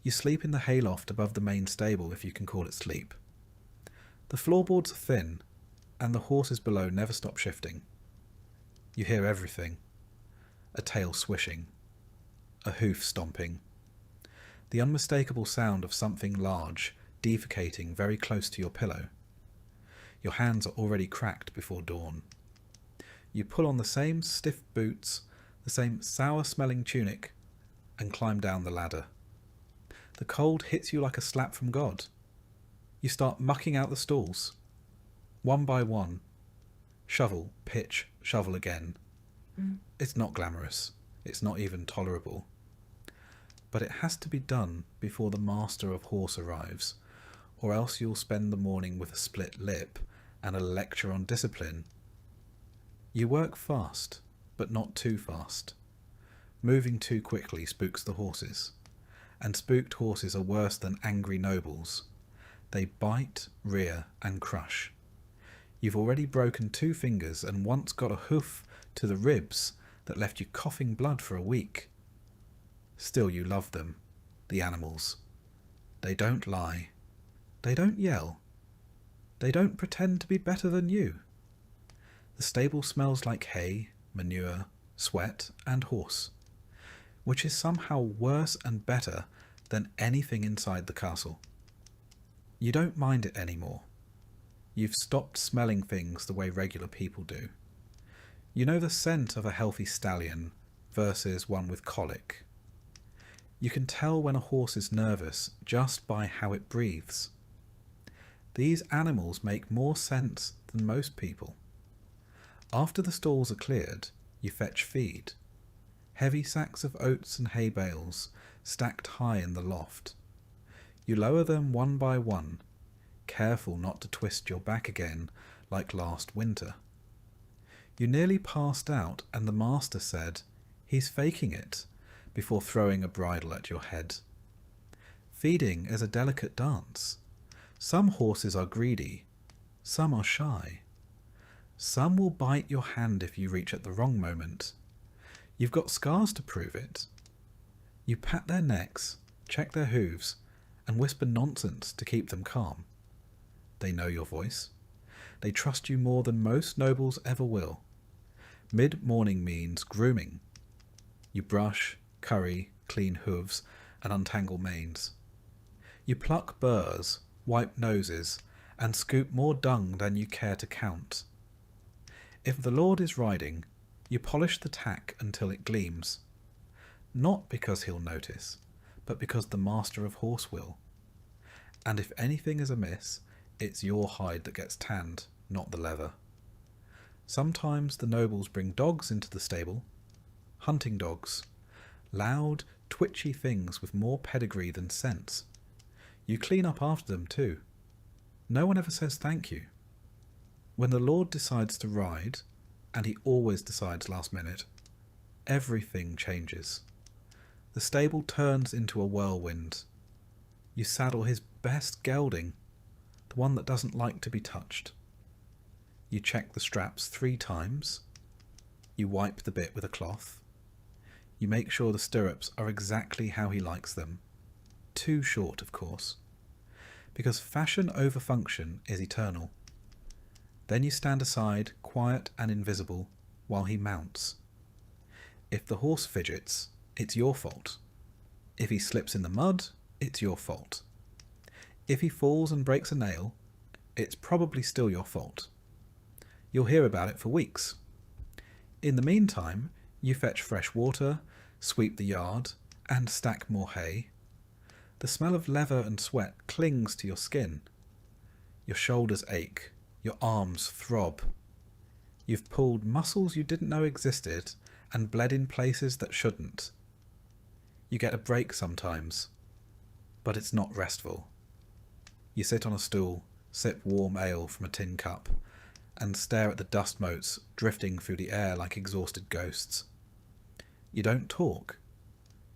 You sleep in the hayloft above the main stable, if you can call it sleep. The floorboards are thin, and the horses below never stop shifting. You hear everything. A tail swishing, a hoof stomping, the unmistakable sound of something large defecating very close to your pillow. Your hands are already cracked before dawn. You pull on the same stiff boots, the same sour-smelling tunic, and climb down the ladder. The cold hits you like a slap from God. You start mucking out the stalls. One by one. Shovel, pitch, shovel again. It's not glamorous. It's not even tolerable. But it has to be done before the master of horse arrives, or else you'll spend the morning with a split lip and a lecture on discipline. You work fast, but not too fast. Moving too quickly spooks the horses, and spooked horses are worse than angry nobles. They bite, rear, and crush. You've already broken 2 fingers and once got a hoof to the ribs that left you coughing blood for a week. Still you love them, the animals. They don't lie. They don't yell. They don't pretend to be better than you. The stable smells like hay, manure, sweat, and horse, which is somehow worse and better than anything inside the castle. You don't mind it anymore. You've stopped smelling things the way regular people do. You know the scent of a healthy stallion versus one with colic. You can tell when a horse is nervous just by how it breathes. These animals make more sense than most people. After the stalls are cleared, you fetch feed. Heavy sacks of oats and hay bales stacked high in the loft. You lower them one by one, careful not to twist your back again like last winter. You nearly passed out and the master said, "He's faking it," before throwing a bridle at your head. Feeding is a delicate dance. Some horses are greedy, some are shy. Some will bite your hand if you reach at the wrong moment. You've got scars to prove it. You pat their necks, check their hooves, and whisper nonsense to keep them calm. They know your voice. They trust you more than most nobles ever will. Mid-morning means grooming. You brush, curry, clean hooves, and untangle manes. You pluck burrs, wipe noses, and scoop more dung than you care to count. If the lord is riding, you polish the tack until it gleams. Not because he'll notice, but because the master of horse will. And if anything is amiss, it's your hide that gets tanned, not the leather. Sometimes the nobles bring dogs into the stable. Hunting dogs. Loud, twitchy things with more pedigree than sense. You clean up after them too. No one ever says thank you. When the lord decides to ride, and he always decides last minute, everything changes. The stable turns into a whirlwind. You saddle his best gelding, the one that doesn't like to be touched. You check the straps 3 times. You wipe the bit with a cloth. You make sure the stirrups are exactly how he likes them. Too short, of course. Because fashion over function is eternal. Then you stand aside, quiet and invisible, while he mounts. If the horse fidgets, it's your fault. If he slips in the mud, it's your fault. If he falls and breaks a nail, it's probably still your fault. You'll hear about it for weeks. In the meantime, you fetch fresh water, sweep the yard, and stack more hay. The smell of leather and sweat clings to your skin. Your shoulders ache, your arms throb. You've pulled muscles you didn't know existed and bled in places that shouldn't. You get a break sometimes, but it's not restful. You sit on a stool, sip warm ale from a tin cup, and stare at the dust motes drifting through the air like exhausted ghosts. You don't talk.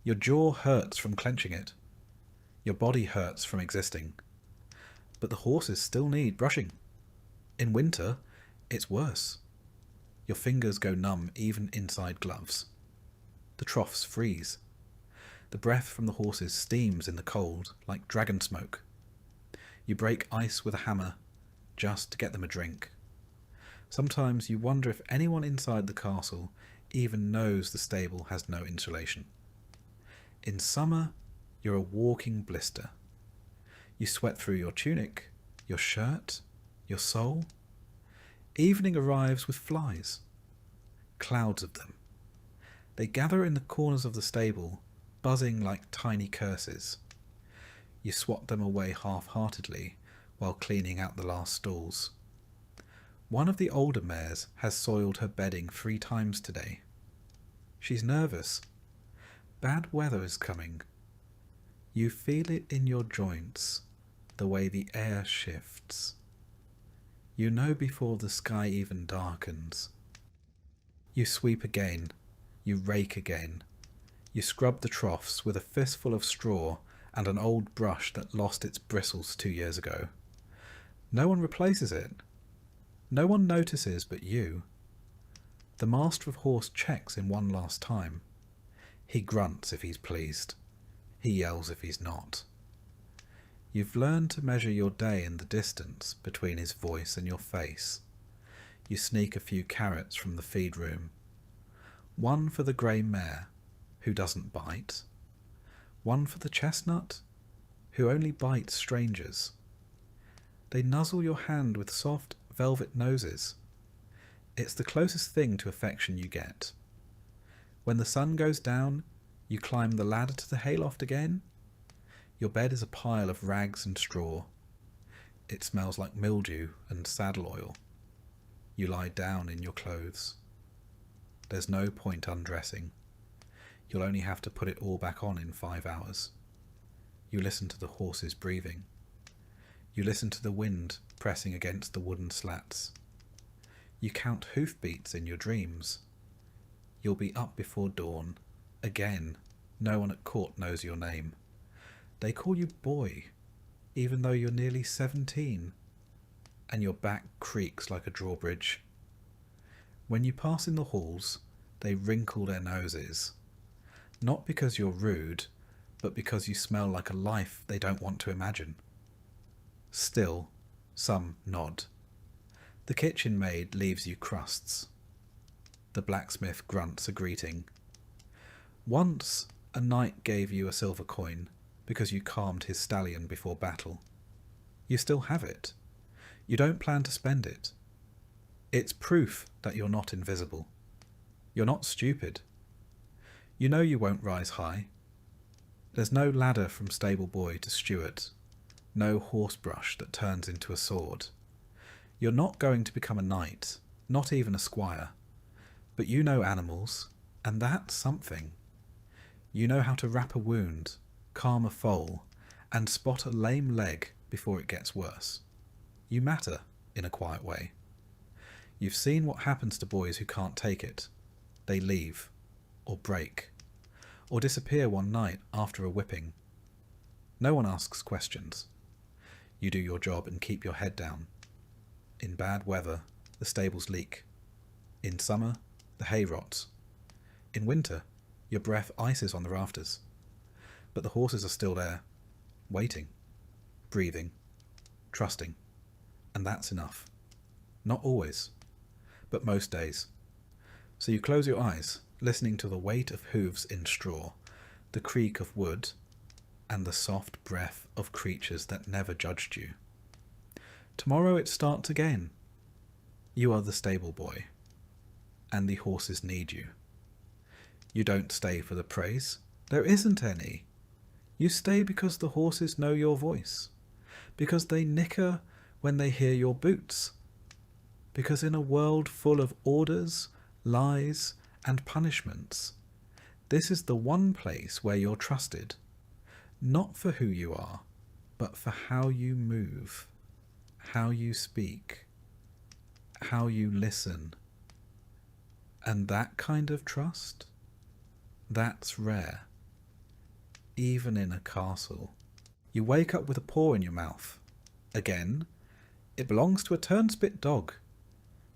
Your jaw hurts from clenching it. Your body hurts from existing. But the horses still need brushing. In winter, it's worse. Your fingers go numb even inside gloves. The troughs freeze. The breath from the horses steams in the cold like dragon smoke. You break ice with a hammer just to get them a drink. Sometimes you wonder if anyone inside the castle even knows the stable has no insulation. In summer, you're a walking blister. You sweat through your tunic, your shirt, your soul. Evening arrives with flies. Clouds of them. They gather in the corners of the stable, buzzing like tiny curses. You swat them away half-heartedly while cleaning out the last stalls. One of the older mares has soiled her bedding 3 times today. She's nervous. Bad weather is coming. You feel it in your joints, the way the air shifts. You know before the sky even darkens. You sweep again. You rake again. You scrub the troughs with a fistful of straw and an old brush that lost its bristles 2 years ago. No one replaces it. No one notices but you. The master of horse checks in one last time. He grunts if he's pleased. He yells if he's not. You've learned to measure your day in the distance between his voice and your face. You sneak a few carrots from the feed room. One for the grey mare, who doesn't bite. One for the chestnut, who only bites strangers. They nuzzle your hand with soft velvet noses. It's the closest thing to affection you get. When the sun goes down, you climb the ladder to the hayloft again. Your bed is a pile of rags and straw. It smells like mildew and saddle oil. You lie down in your clothes. There's no point undressing. You'll only have to put it all back on in 5 hours. You listen to the horses breathing. You listen to the wind pressing against the wooden slats. You count hoofbeats in your dreams. You'll be up before dawn. Again, no one at court knows your name. They call you boy, even though you're nearly 17, and your back creaks like a drawbridge. When you pass in the halls, they wrinkle their noses. Not because you're rude, but because you smell like a life they don't want to imagine. Still, some nod. The kitchen maid leaves you crusts. The blacksmith grunts a greeting. Once, a knight gave you a silver coin because you calmed his stallion before battle. You still have it. You don't plan to spend it. It's proof that you're not invisible. You're not stupid. You know you won't rise high. There's no ladder from stable boy to steward, no horsebrush that turns into a sword. You're not going to become a knight, not even a squire. But you know animals, and that's something. You know how to wrap a wound, calm a foal, and spot a lame leg before it gets worse. You matter in a quiet way. You've seen what happens to boys who can't take it. They leave, or break, or disappear one night after a whipping. No one asks questions. You do your job and keep your head down. In bad weather, the stables leak. In summer, the hay rots. In winter, your breath ices on the rafters. But the horses are still there, waiting, breathing, trusting. And that's enough. Not always, but most days. So you close your eyes, listening to the weight of hooves in straw, the creak of wood, and the soft breath of creatures that never judged you. Tomorrow it starts again. You are the stable boy, and the horses need you. You don't stay for the praise. There isn't any. You stay because the horses know your voice, because they nicker when they hear your boots, because in a world full of orders, lies, and punishments, this is the one place where you're trusted, not for who you are, but for how you move, how you speak, how you listen. And that kind of trust, that's rare, even in a castle. You wake up with a paw in your mouth. Again, it belongs to a turnspit dog,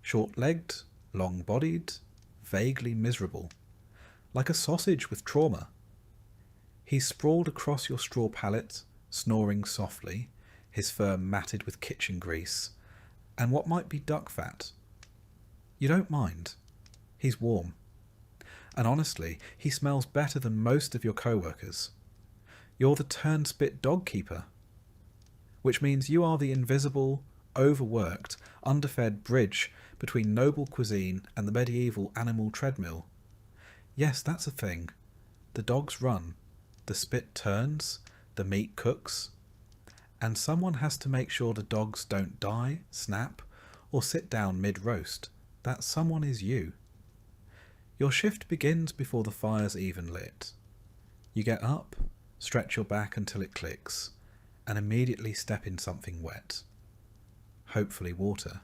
short-legged, long-bodied, vaguely miserable, like a sausage with trauma. He's sprawled across your straw pallet, snoring softly, his fur matted with kitchen grease, and what might be duck fat. You don't mind. He's warm. And honestly, he smells better than most of your co-workers. You're the turnspit dog keeper, which means you are the invisible, overworked, underfed bridge between noble cuisine and the medieval animal treadmill. Yes, that's a thing. The dogs run, the spit turns, the meat cooks, and someone has to make sure the dogs don't die, snap, or sit down mid-roast. That someone is you. Your shift begins before the fire's even lit. You get up, stretch your back until it clicks, and immediately step in something wet. Hopefully water.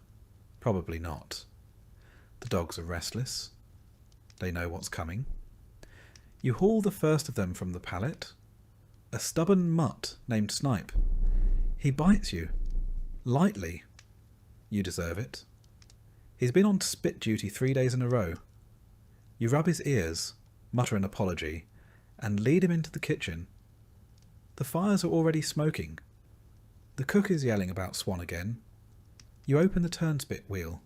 Probably not. The dogs are restless. They know what's coming. You haul the first of them from the pallet. A stubborn mutt named Snipe. He bites you. Lightly. You deserve it. He's been on spit duty 3 days in a row. You rub his ears, mutter an apology, and lead him into the kitchen. The fires are already smoking. The cook is yelling about Swan again. You open the turnspit wheel.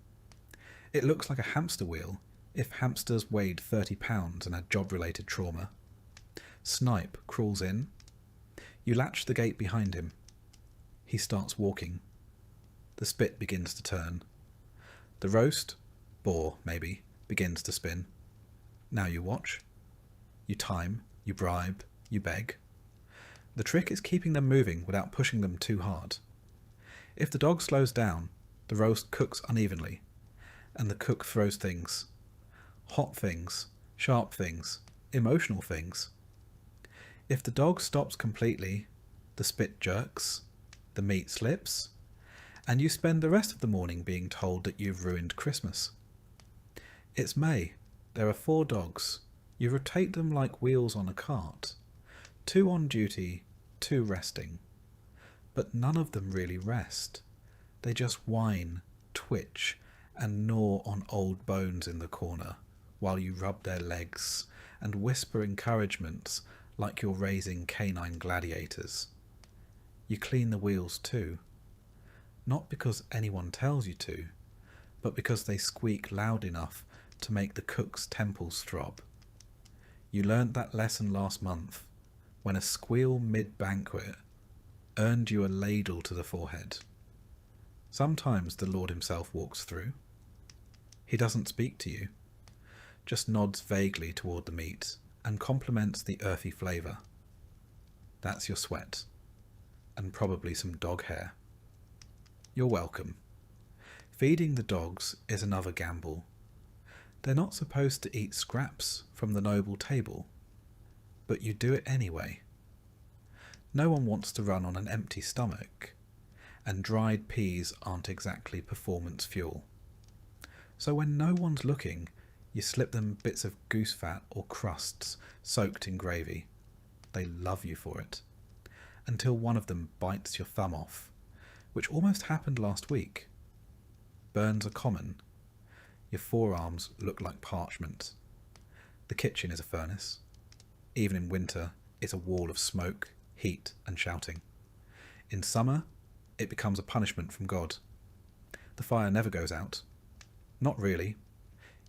It looks like a hamster wheel, if hamsters weighed 30 pounds and had job-related trauma. Snipe crawls in. You latch the gate behind him. He starts walking. The spit begins to turn. The roast, boar maybe, begins to spin. Now you watch. You time, you bribe, you beg. The trick is keeping them moving without pushing them too hard. If the dog slows down, the roast cooks unevenly, and the cook throws things. Hot things, sharp things, emotional things. If the dog stops completely, the spit jerks, the meat slips, and you spend the rest of the morning being told that you've ruined Christmas. It's May. There are 4 dogs. You rotate them like wheels on a cart. 2 on duty, 2 resting. But none of them really rest. They just whine, twitch, and gnaw on old bones in the corner, while you rub their legs and whisper encouragements like you're raising canine gladiators. You clean the wheels too. Not because anyone tells you to, but because they squeak loud enough to make the cook's temples throb. You learnt that lesson last month, when a squeal mid-banquet earned you a ladle to the forehead. Sometimes the Lord himself walks through. He doesn't speak to you, just nods vaguely toward the meat and compliments the earthy flavour. That's your sweat, and probably some dog hair. You're welcome. Feeding the dogs is another gamble. They're not supposed to eat scraps from the noble table, but you do it anyway. No one wants to run on an empty stomach, and dried peas aren't exactly performance fuel. So when no one's looking, you slip them bits of goose fat or crusts soaked in gravy. They love you for it, until one of them bites your thumb off, which almost happened last week. burns are common. Your forearms look like parchment. The kitchen is a furnace. Even in winter, it's a wall of smoke, heat, and shouting. In summer, it becomes a punishment from God. The fire never goes out. Not really.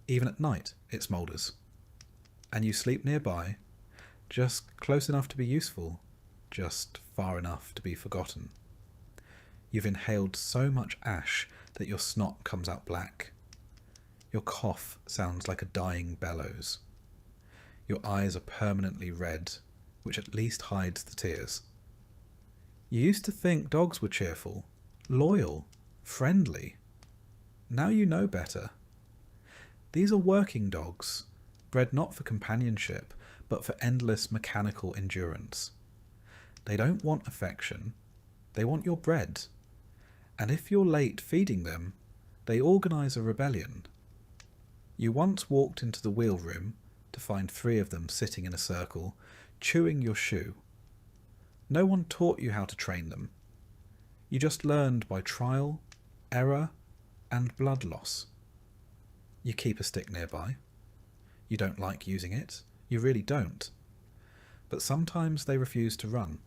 Even at night, it smoulders. And you sleep nearby, just close enough to be useful, just far enough to be forgotten. You've inhaled so much ash that your snot comes out black. Your cough sounds like a dying bellows. Your eyes are permanently red, which at least hides the tears. You used to think dogs were cheerful, loyal, friendly. Now you know better. These are working dogs, bred not for companionship, but for endless mechanical endurance. They don't want affection, they want your bread. And if you're late feeding them, they organise a rebellion. You once walked into the wheel room to find 3 of them sitting in a circle, chewing your shoe. No one taught you how to train them. You just learned by trial, error, and blood loss. You keep a stick nearby. You don't like using it. You really don't. But sometimes they refuse to run.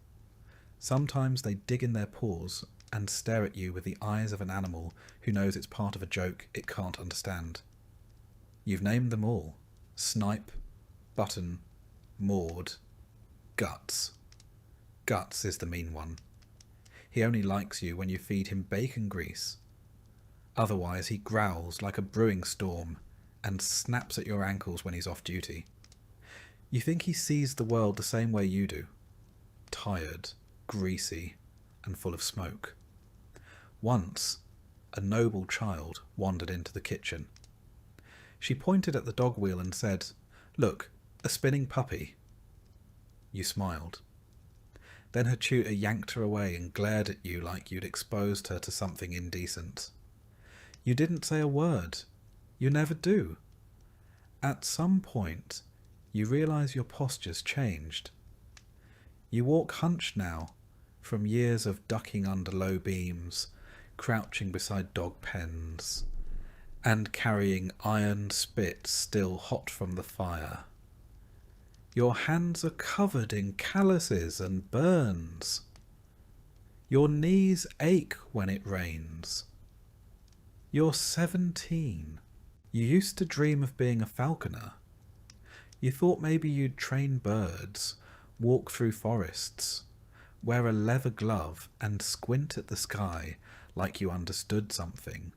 Sometimes they dig in their paws and stare at you with the eyes of an animal who knows it's part of a joke it can't understand. You've named them all. Snipe, Button, Maud, Guts. Guts is the mean one. He only likes you when you feed him bacon grease. Otherwise he growls like a brewing storm and snaps at your ankles when he's off duty. You think he sees the world the same way you do. Tired, greasy, and full of smoke. Once, a noble child wandered into the kitchen. She pointed at the dog wheel and said, "Look, a spinning puppy." You smiled. Then her tutor yanked her away and glared at you like you'd exposed her to something indecent. You didn't say a word. You never do. At some point, you realise your posture's changed. You walk hunched now, from years of ducking under low beams, crouching beside dog pens, and carrying iron spit still hot from the fire. Your hands are covered in calluses and burns. Your knees ache when it rains. You're 17. You used to dream of being a falconer. You thought maybe you'd train birds, walk through forests, wear a leather glove and squint at the sky like you understood something.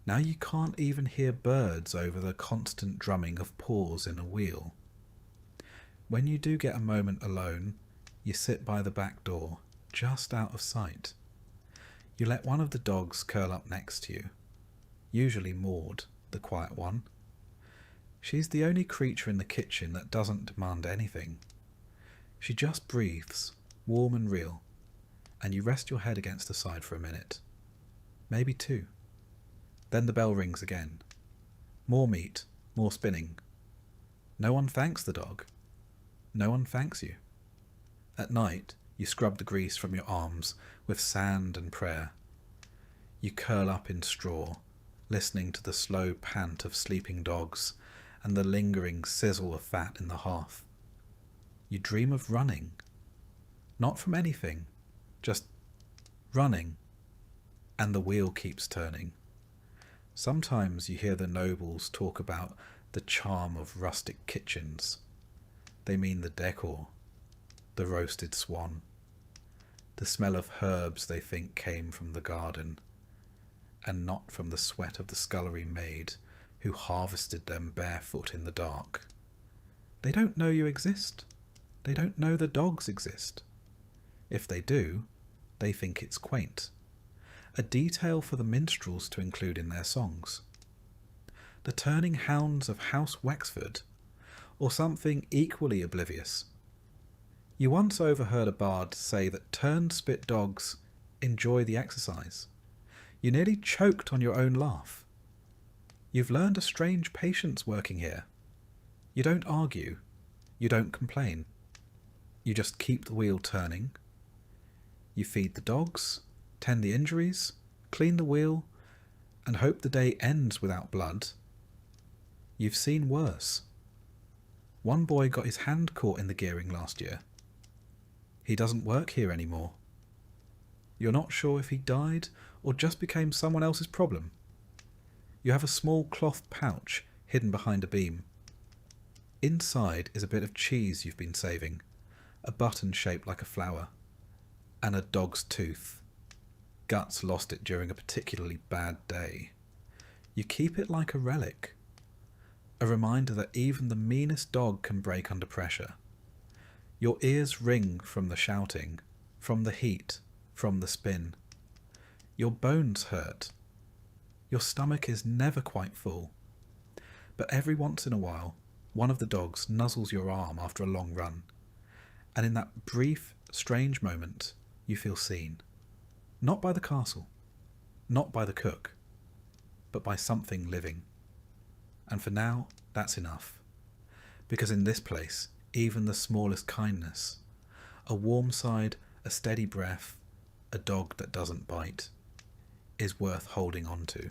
Now you can't even hear birds over the constant drumming of paws in a wheel. When you do get a moment alone, you sit by the back door, just out of sight. You let one of the dogs curl up next to you, usually Maud, the quiet one. She's the only creature in the kitchen that doesn't demand anything. She just breathes, warm and real, and you rest your head against the side for a minute. Maybe 2. Then the bell rings again. More meat, more spinning. No one thanks the dog. No one thanks you. At night, you scrub the grease from your arms with sand and prayer. You curl up in straw, listening to the slow pant of sleeping dogs and the lingering sizzle of fat in the hearth. You dream of running. Not from anything, just running. And the wheel keeps turning. Sometimes you hear the nobles talk about the charm of rustic kitchens. They mean the decor, the roasted swan, the smell of herbs they think came from the garden, and not from the sweat of the scullery maid who harvested them barefoot in the dark. They don't know you exist. They don't know the dogs exist. If they do, they think it's quaint. A detail for the minstrels to include in their songs. The turning hounds of House Wexford, or something equally oblivious. You once overheard a bard say that turn-spit dogs enjoy the exercise. You nearly choked on your own laugh. You've learned a strange patience working here. You don't argue. You don't complain. You just keep the wheel turning. You feed the dogs, tend the injuries, clean the wheel, and hope the day ends without blood. You've seen worse. One boy got his hand caught in the gearing last year. He doesn't work here anymore. You're not sure if he died or just became someone else's problem. You have a small cloth pouch hidden behind a beam. Inside is a bit of cheese you've been saving, a button shaped like a flower, and a dog's tooth. Guts lost it during a particularly bad day. You keep it like a relic, a reminder that even the meanest dog can break under pressure. Your ears ring from the shouting, from the heat, from the spin. Your bones hurt. Your stomach is never quite full. But every once in a while, one of the dogs nuzzles your arm after a long run, and in that brief, strange moment, you feel seen. Not by the castle, not by the cook, but by something living. And for now, that's enough. Because in this place, even the smallest kindness, a warm side, a steady breath, a dog that doesn't bite, is worth holding on to.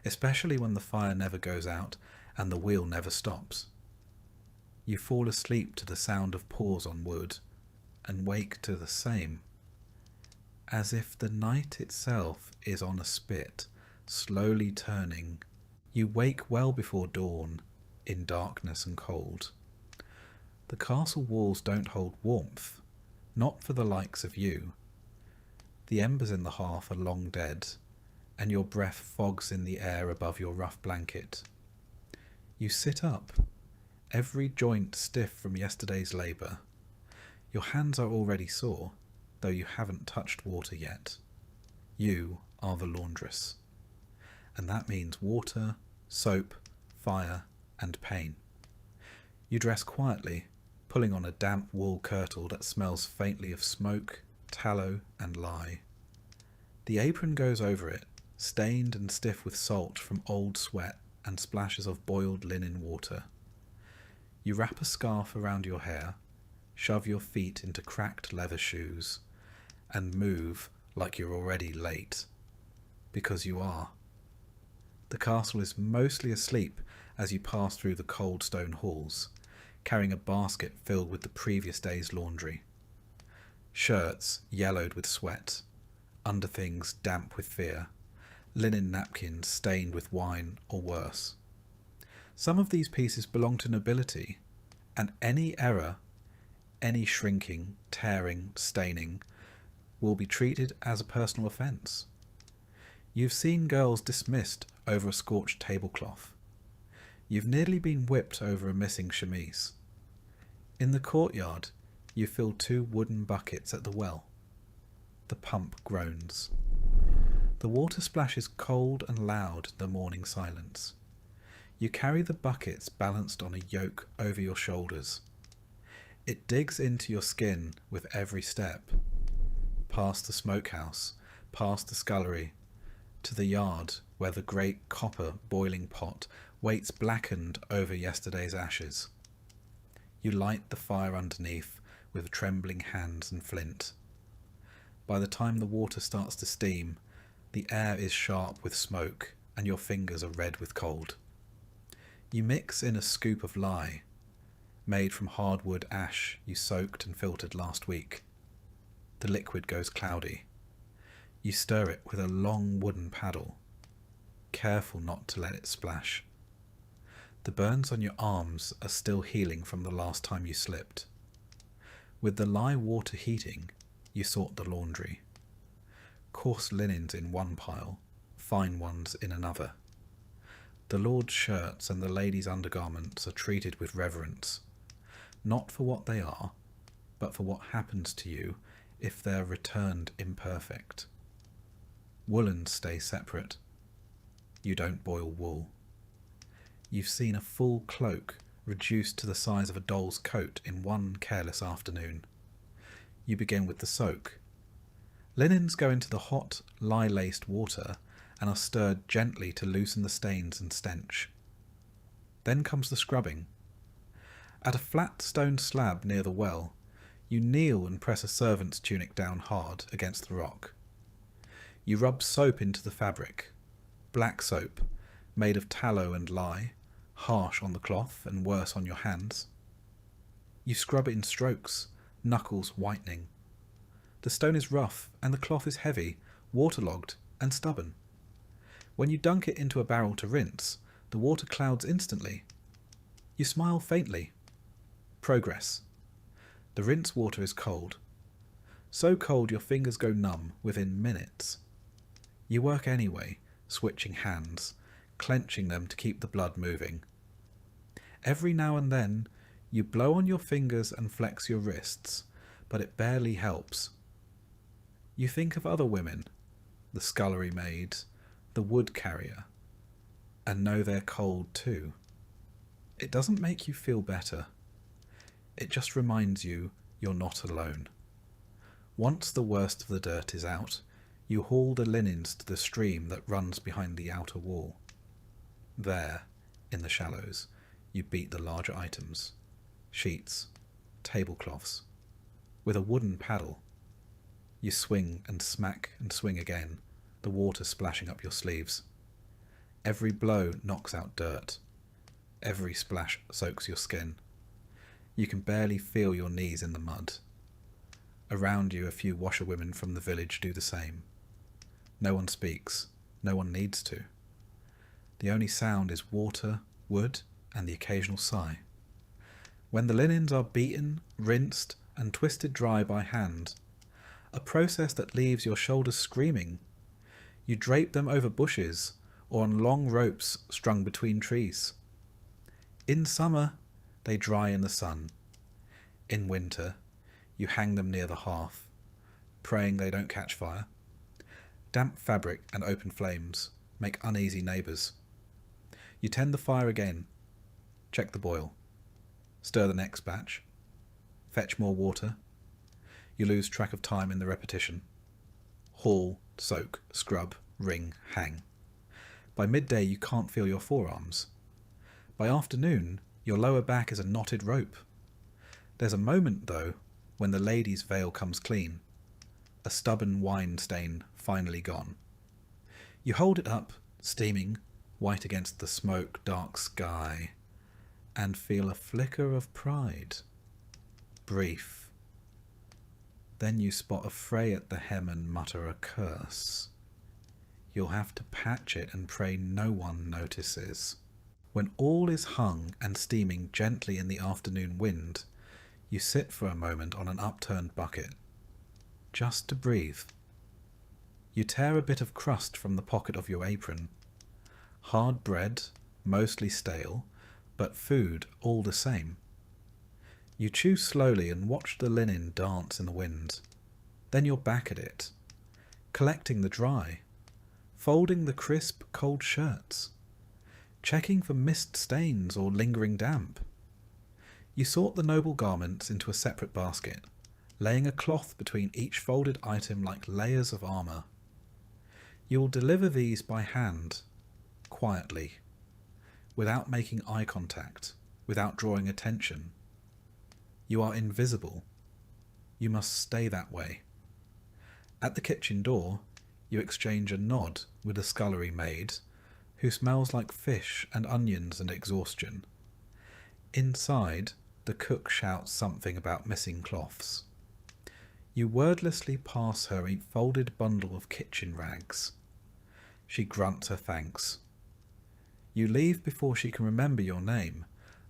Especially when the fire never goes out and the wheel never stops. You fall asleep to the sound of paws on wood, and wake to the same, as if the night itself is on a spit, slowly turning. You wake well before dawn, in darkness and cold. The castle walls don't hold warmth, not for the likes of you. The embers in the hearth are long dead, and your breath fogs in the air above your rough blanket. You sit up, every joint stiff from yesterday's labour. Your hands are already sore, though you haven't touched water yet. You are the laundress. And that means water, soap, fire, and pain. You dress quietly, pulling on a damp wool kirtle that smells faintly of smoke, tallow, and lye. The apron goes over it, stained and stiff with salt from old sweat and splashes of boiled linen water. You wrap a scarf around your hair, shove your feet into cracked leather shoes, and move like you're already late. Because you are. The castle is mostly asleep as you pass through the cold stone halls, carrying a basket filled with the previous day's laundry. Shirts yellowed with sweat, underthings damp with fear, linen napkins stained with wine or worse. Some of these pieces belong to nobility, and any error, any shrinking, tearing, staining, will be treated as a personal offence. You've seen girls dismissed over a scorched tablecloth. You've nearly been whipped over a missing chemise. In the courtyard, you fill 2 wooden buckets at the well. The pump groans. The water splashes cold and loud in the morning silence. You carry the buckets balanced on a yoke over your shoulders. It digs into your skin with every step. Past the smokehouse, past the scullery, to the yard where the great copper boiling pot waits blackened over yesterday's ashes. You light the fire underneath with trembling hands and flint. By the time the water starts to steam, the air is sharp with smoke and your fingers are red with cold. You mix in a scoop of lye, made from hardwood ash you soaked and filtered last week. The liquid goes cloudy. You stir it with a long wooden paddle, careful not to let it splash. The burns on your arms are still healing from the last time you slipped. With the lye water heating, you sort the laundry. Coarse linens in one pile, fine ones in another. The lord's shirts and the ladies' undergarments are treated with reverence, not for what they are, but for what happens to you if they're returned imperfect. Woolens stay separate. You don't boil wool. You've seen a full cloak reduced to the size of a doll's coat in one careless afternoon. You begin with the soak. Linens go into the hot, lye-laced water and are stirred gently to loosen the stains and stench. Then comes the scrubbing. At a flat stone slab near the well, you kneel and press a servant's tunic down hard against the rock. You rub soap into the fabric, black soap, made of tallow and lye, harsh on the cloth and worse on your hands. You scrub it in strokes, knuckles whitening. The stone is rough and the cloth is heavy, waterlogged and stubborn. When you dunk it into a barrel to rinse, the water clouds instantly. You smile faintly. Progress. The rinse water is cold. So cold your fingers go numb within minutes. You work anyway, switching hands, clenching them to keep the blood moving. Every now and then, you blow on your fingers and flex your wrists, but it barely helps. You think of other women, the scullery maid, the wood carrier, and know they're cold too. It doesn't make you feel better. It just reminds you you're not alone. Once the worst of the dirt is out, you haul the linens to the stream that runs behind the outer wall. There, in the shallows, you beat the larger items, sheets, tablecloths, with a wooden paddle. You swing and smack and swing again, the water splashing up your sleeves. Every blow knocks out dirt. Every splash soaks your skin. You can barely feel your knees in the mud. Around you, a few washerwomen from the village do the same. No one speaks. No one needs to. The only sound is water, wood, and the occasional sigh. When the linens are beaten, rinsed, and twisted dry by hand, a process that leaves your shoulders screaming, you drape them over bushes or on long ropes strung between trees. In summer, they dry in the sun. In winter, you hang them near the hearth, praying they don't catch fire. Damp fabric and open flames make uneasy neighbours. You tend the fire again, check the boil, stir the next batch, fetch more water. You lose track of time in the repetition. Haul, soak, scrub, wring, hang. By midday you can't feel your forearms. By afternoon, your lower back is a knotted rope. There's a moment, though, when the lady's veil comes clean, a stubborn wine stain finally gone. You hold it up, steaming, white against the smoke-dark sky, and feel a flicker of pride. Brief. Then you spot a fray at the hem and mutter a curse. You'll have to patch it and pray no one notices. When all is hung and steaming gently in the afternoon wind, you sit for a moment on an upturned bucket, just to breathe. You tear a bit of crust from the pocket of your apron. Hard bread, mostly stale, but food all the same. You chew slowly and watch the linen dance in the wind. Then you're back at it, collecting the dry, folding the crisp, cold shirts, checking for mist stains or lingering damp. You sort the noble garments into a separate basket, laying a cloth between each folded item like layers of armour. You will deliver these by hand, quietly, without making eye contact, without drawing attention. You are invisible. You must stay that way. At the kitchen door, you exchange a nod with the scullery maid, who smells like fish and onions and exhaustion. Inside, the cook shouts something about missing cloths. You wordlessly pass her a folded bundle of kitchen rags. She grunts her thanks. You leave before she can remember your name.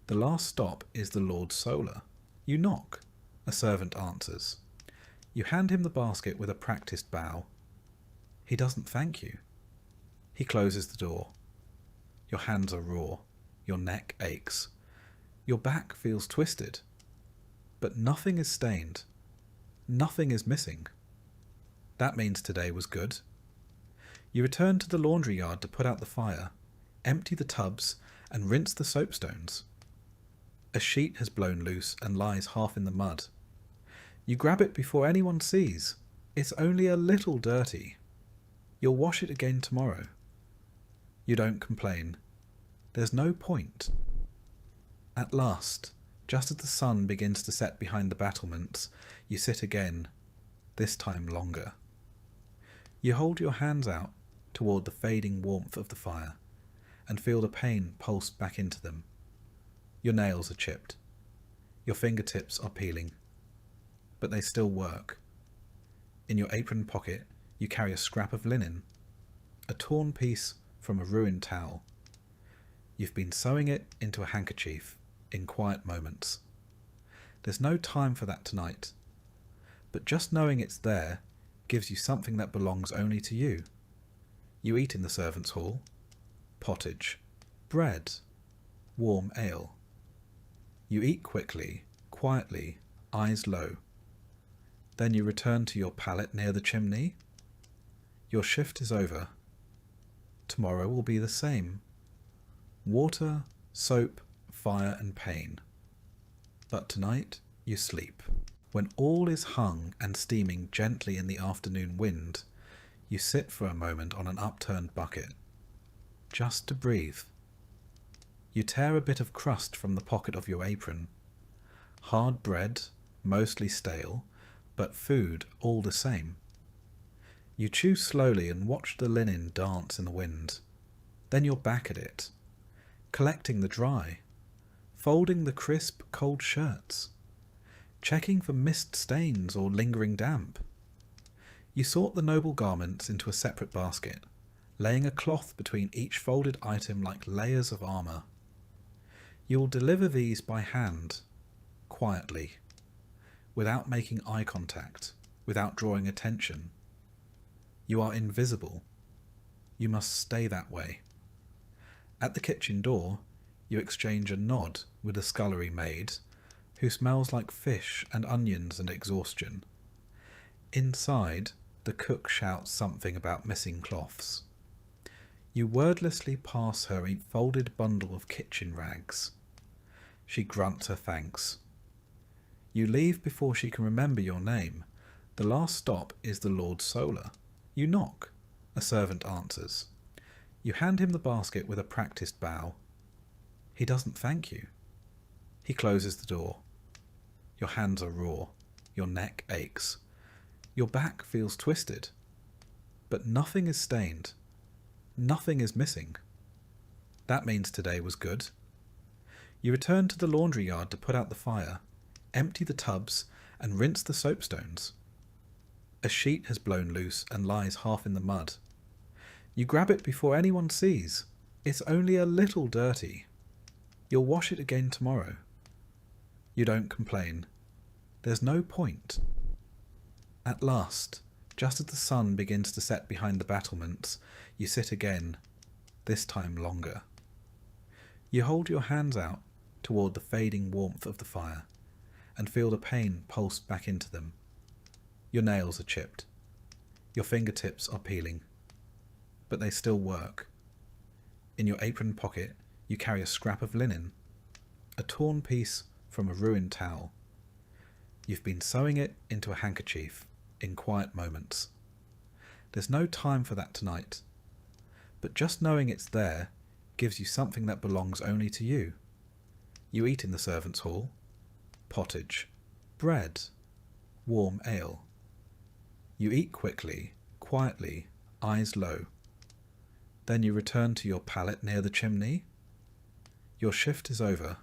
The last stop is the Lord Solar. You knock. A servant answers. You hand him the basket with a practised bow. He doesn't thank you. He closes the door. Your hands are raw. Your neck aches. Your back feels twisted. But nothing is stained. Nothing is missing. That means today was good. You return to the laundry yard to put out the fire, empty the tubs, and rinse the soapstones. A sheet has blown loose and lies half in the mud. You grab it before anyone sees. It's only a little dirty. You'll wash it again tomorrow. You don't complain. There's no point. At last, just as the sun begins to set behind the battlements, you sit again, this time longer. You hold your hands out, toward the fading warmth of the fire, and feel the pain pulse back into them. Your nails are chipped. Your fingertips are peeling. But they still work. In your apron pocket, you carry a scrap of linen, a torn piece from a ruined towel. You've been sewing it into a handkerchief in quiet moments. There's no time for that tonight, but just knowing it's there gives you something that belongs only to you. You eat in the servants' hall, pottage, bread, warm ale. You eat quickly, quietly, eyes low. Then you return to your pallet near the chimney. Your shift is over. Tomorrow will be the same. Water, soap, fire and pain. But tonight you sleep. When all is hung and steaming gently in the afternoon wind, you sit for a moment on an upturned bucket, just to breathe. You tear a bit of crust from the pocket of your apron. Hard bread, mostly stale, but food all the same. You chew slowly and watch the linen dance in the wind. Then you're back at it, collecting the dry, folding the crisp, cold shirts, checking for mist stains or lingering damp. You sort the noble garments into a separate basket, laying a cloth between each folded item like layers of armour. You will deliver these by hand, quietly, without making eye contact, without drawing attention. You are invisible. You must stay that way. At the kitchen door, you exchange a nod with the scullery maid, who smells like fish and onions and exhaustion. Inside, the cook shouts something about missing cloths. You wordlessly pass her a folded bundle of kitchen rags. She grunts her thanks. You leave before she can remember your name. The last stop is the Lord Solar. You knock. A servant answers. You hand him the basket with a practised bow. He doesn't thank you. He closes the door. Your hands are raw. Your neck aches. Your back feels twisted. But nothing is stained. Nothing is missing. That means today was good. You return to the laundry yard to put out the fire, empty the tubs, and rinse the soapstones. A sheet has blown loose and lies half in the mud. You grab it before anyone sees. It's only a little dirty. You'll wash it again tomorrow. You don't complain. There's no point. At last, just as the sun begins to set behind the battlements, you sit again, this time longer. You hold your hands out toward the fading warmth of the fire, and feel the pain pulse back into them. Your nails are chipped. Your fingertips are peeling. But they still work. In your apron pocket, you carry a scrap of linen, a torn piece from a ruined towel. You've been sewing it into a handkerchief in quiet moments. There's no time for that tonight, but just knowing it's there gives you something that belongs only to you. You eat in the servants' hall, pottage, bread, warm ale. You eat quickly, quietly, eyes low. Then you return to your pallet near the chimney. Your shift is over.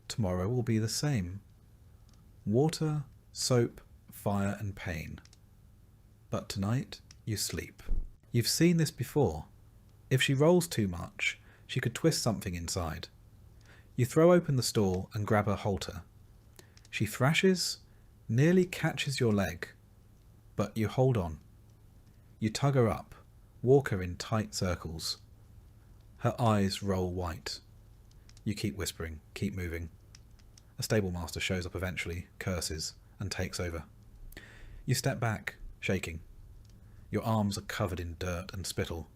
Tomorrow will be the same. Water, soap, fire and pain. But tonight you sleep. You've seen this before. If she rolls too much, she could twist something inside. You throw open the stall and grab her halter. She thrashes, nearly catches your leg, but you hold on. You tug her up, walk her in tight circles. Her eyes roll white. You keep whispering, keep moving. A stable master shows up eventually, curses, and takes over. You step back, shaking. Your arms are covered in dirt and spittle.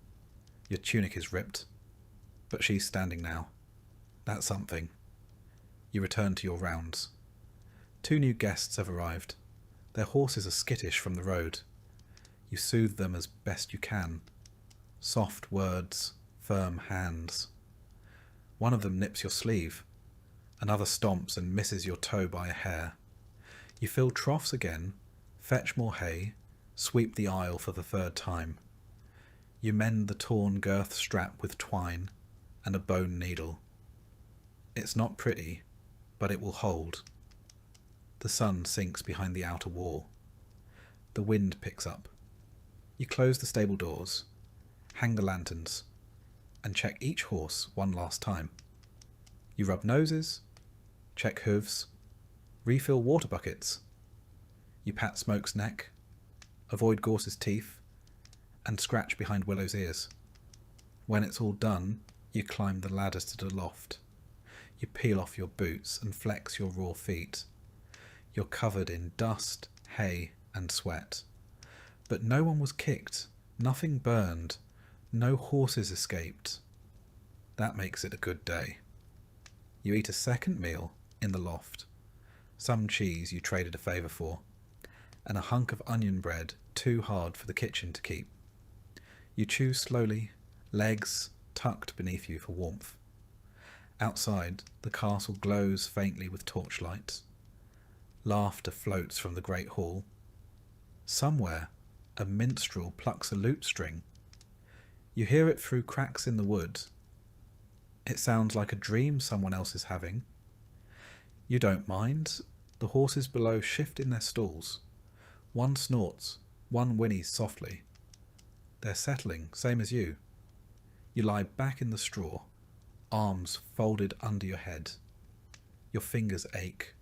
Your tunic is ripped. But she's standing now. That's something. You return to your rounds. 2 new guests have arrived. Their horses are skittish from the road. You soothe them as best you can. Soft words, firm hands. One of them nips your sleeve. Another stomps and misses your toe by a hair. You fill troughs again, fetch more hay, sweep the aisle for the 3rd time. You mend the torn girth strap with twine and a bone needle. It's not pretty, but it will hold. The sun sinks behind the outer wall. The wind picks up. You close the stable doors, hang the lanterns, and check each horse one last time. You rub noses, check hooves, refill water buckets. You pat Smoke's neck, avoid Gorse's teeth, and scratch behind Willow's ears. When it's all done, you climb the ladders to the loft. You peel off your boots and flex your raw feet. You're covered in dust, hay, and sweat. But no one was kicked, nothing burned, no horses escaped. That makes it a good day. You eat a second meal in the loft, some cheese you traded a favour for, and a hunk of onion bread too hard for the kitchen to keep. You chew slowly, legs tucked beneath you for warmth. Outside, the castle glows faintly with torchlight. Laughter floats from the great hall. Somewhere, a minstrel plucks a lute string. You hear it through cracks in the wood. It sounds like a dream someone else is having. You don't mind. The horses below shift in their stalls. One snorts, one whinnies softly. They're settling, same as you. You lie back in the straw, arms folded under your head. Your fingers ache.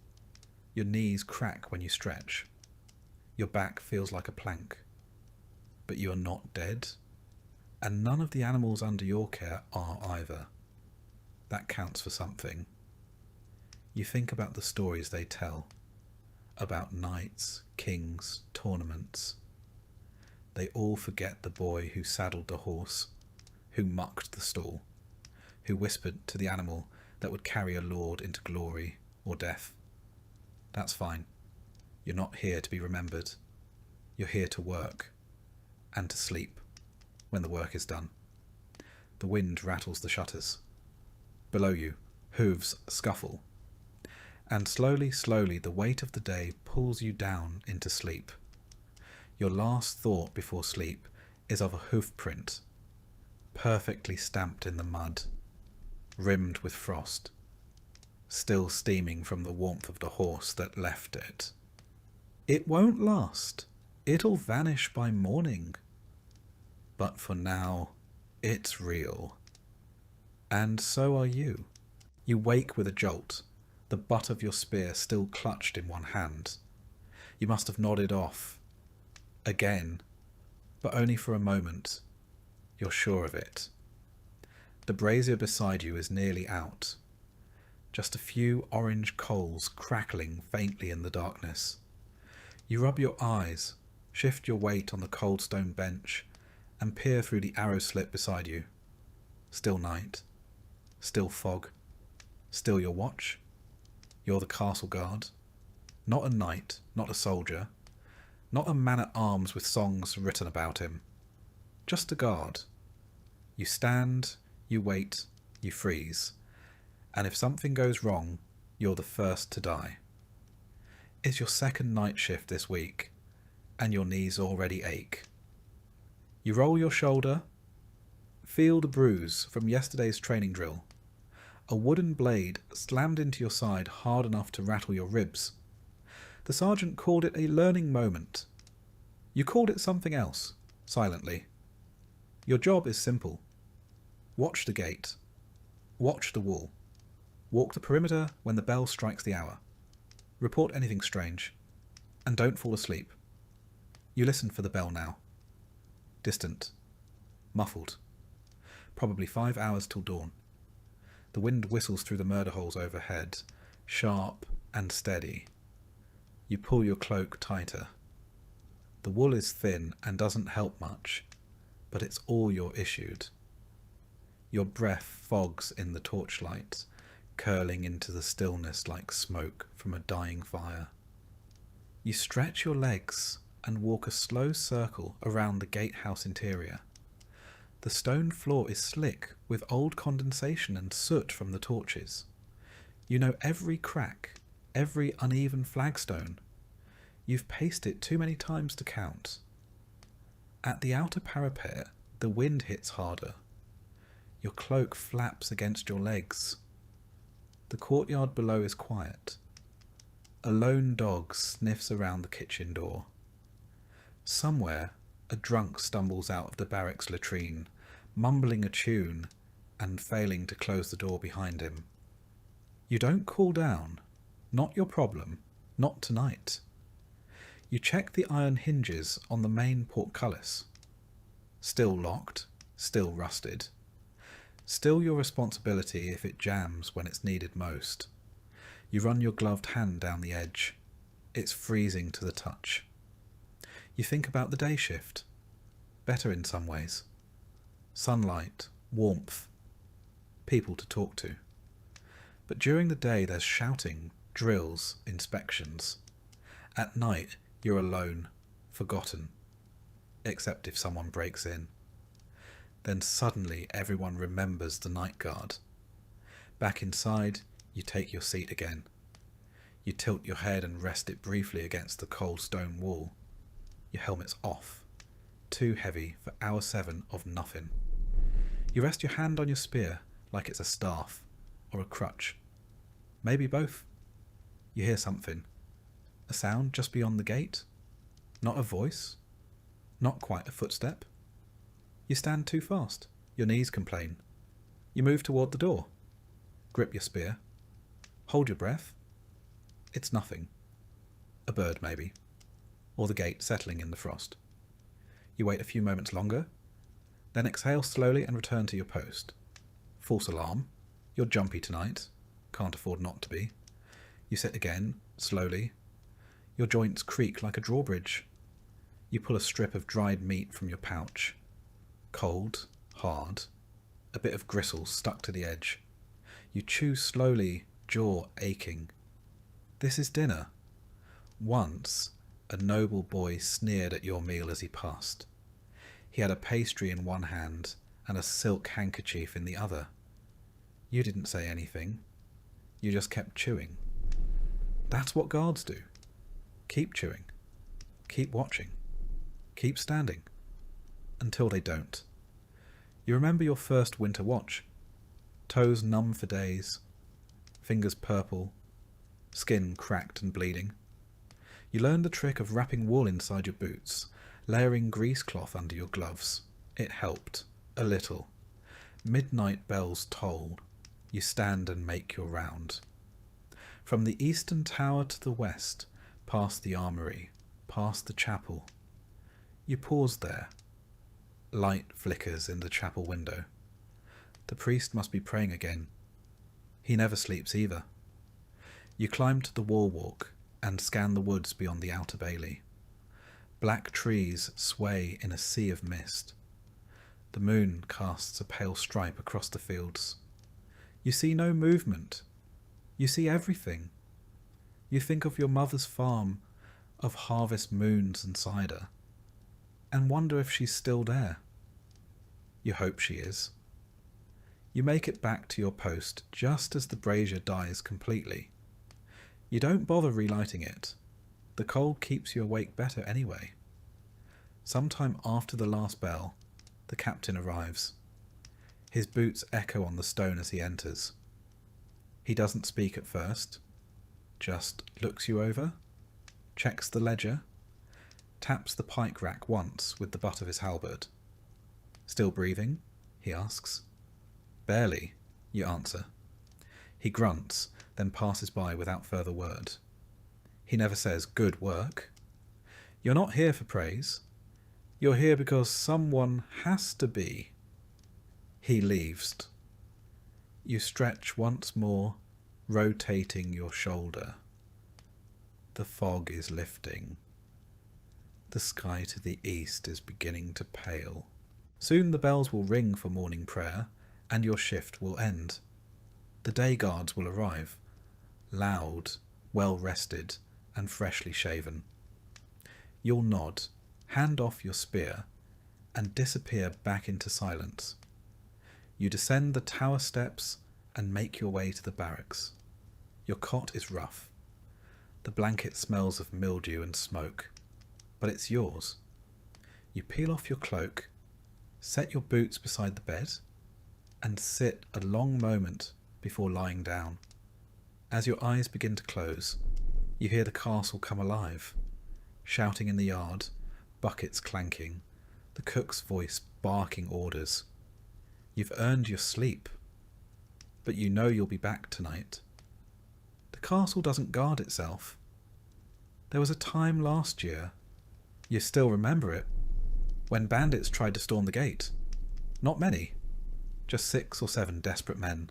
Your knees crack when you stretch. Your back feels like a plank. But you are not dead, and none of the animals under your care are either. That counts for something. You think about the stories they tell, about knights, kings, tournaments. They all forget the boy who saddled the horse, who mucked the stall, who whispered to the animal that would carry a lord into glory or death. That's fine. You're not here to be remembered. You're here to work, and to sleep when the work is done. The wind rattles the shutters. Below you, hooves scuffle. And slowly, slowly, the weight of the day pulls you down into sleep. Your last thought before sleep is of a hoof print, perfectly stamped in the mud, rimmed with frost, still steaming from the warmth of the horse that left it. It won't last. It'll vanish by morning. But for now, it's real. And so are you. You wake with a jolt, the butt of your spear still clutched in one hand. You must have nodded off. Again, but only for a moment. You're sure of it. The brazier beside you is nearly out. Just a few orange coals crackling faintly in the darkness. You rub your eyes, shift your weight on the cold stone bench, and peer through the arrow slit beside you. Still night. Still fog. Still your watch. You're the castle guard. Not a knight, not a soldier. Not a man-at-arms with songs written about him. Just a guard. You stand, you wait, you freeze. And if something goes wrong, you're the first to die. It's your second night shift this week, and your knees already ache. You roll your shoulder, feel the bruise from yesterday's training drill. A wooden blade slammed into your side hard enough to rattle your ribs. The sergeant called it a learning moment. You called it something else, silently. Your job is simple. Watch the gate. Watch the wall. Walk the perimeter when the bell strikes the hour. Report anything strange. And don't fall asleep. You listen for the bell now. Distant. Muffled. Probably 5 hours till dawn. The wind whistles through the murder holes overhead, sharp and steady. You pull your cloak tighter. The wool is thin and doesn't help much, but it's all you're issued. Your breath fogs in the torchlight, curling into the stillness like smoke from a dying fire. You stretch your legs and walk a slow circle around the gatehouse interior. The stone floor is slick with old condensation and soot from the torches. You know every crack, every uneven flagstone. You've paced it too many times to count. At the outer parapet, The wind hits harder. Your cloak flaps against your legs. The courtyard below is quiet. A lone dog sniffs around the kitchen door. Somewhere, a drunk stumbles out of the barracks latrine, mumbling a tune and failing to close the door behind him. You don't call down. Not your problem. Not tonight. You check the iron hinges on the main portcullis. Still locked, still rusted. Still your responsibility if it jams when it's needed most. You run your gloved hand down the edge. It's freezing to the touch. You think about the day shift. Better in some ways. Sunlight, warmth, people to talk to. But during the day there's shouting, drills, inspections. At night you're alone, forgotten. Except if someone breaks in. Then suddenly everyone remembers the night guard. Back inside, you take your seat again. You tilt your head and rest it briefly against the cold stone wall. Your helmet's off. Too heavy for hour 7 of nothing. You rest your hand on your spear like it's a staff or a crutch. Maybe both. You hear something. A sound just beyond the gate. Not a voice. Not quite a footstep. You stand too fast. Your knees complain. You move toward the door. Grip your spear. Hold your breath. It's nothing. A bird, maybe. Or the gate settling in the frost. You wait a few moments longer, then exhale slowly and return to your post. False alarm. You're jumpy tonight. Can't afford not to be. You sit again, slowly. Your joints creak like a drawbridge. You pull a strip of dried meat from your pouch. Cold, hard, a bit of gristle stuck to the edge. You chew slowly, jaw aching. This is dinner. Once, a noble boy sneered at your meal as he passed. He had a pastry in one hand and a silk handkerchief in the other. You didn't say anything. You just kept chewing. That's what guards do. Keep chewing. Keep watching. Keep standing. Until they don't. You remember your first winter watch. Toes numb for days. Fingers purple. Skin cracked and bleeding. You learned the trick of wrapping wool inside your boots, layering grease cloth under your gloves. It helped. A little. Midnight bells toll. You stand and make your round. From the eastern tower to the west, past the armoury, past the chapel. You pause there. Light flickers in the chapel window. The priest must be praying again. He never sleeps either. You climb to the wall walk and scan the woods beyond the outer bailey. Black trees sway in a sea of mist. The moon casts a pale stripe across the fields. You see no movement. You see everything. You think of your mother's farm, of harvest moons and cider, and wonder if she's still there. You hope she is. You make it back to your post just as the brazier dies completely. You don't bother relighting it. The cold keeps you awake better anyway. Sometime after the last bell, the captain arrives. His boots echo on the stone as he enters. He doesn't speak at first, just looks you over, checks the ledger, taps the pike rack once with the butt of his halberd. Still breathing? He asks. Barely, you answer. He grunts, then passes by without further word. He never says, "Good work." You're not here for praise. You're here because someone has to be. He leaves. You stretch once more, rotating your shoulder. The fog is lifting. The sky to the east is beginning to pale. Soon the bells will ring for morning prayer, and your shift will end. The day guards will arrive, loud, well-rested, and freshly shaven. You'll nod, hand off your spear, and disappear back into silence. You descend the tower steps and make your way to the barracks. Your cot is rough. The blanket smells of mildew and smoke, but it's yours. You peel off your cloak, Set your boots beside the bed and sit a long moment before lying down. As your eyes begin to close, you hear the castle come alive, shouting in the yard, buckets clanking, the cook's voice barking orders. You've earned your sleep, but you know you'll be back tonight. The castle doesn't guard itself. There was a time last year, you still remember it, when bandits tried to storm the gate. Not many, just 6 or 7 desperate men,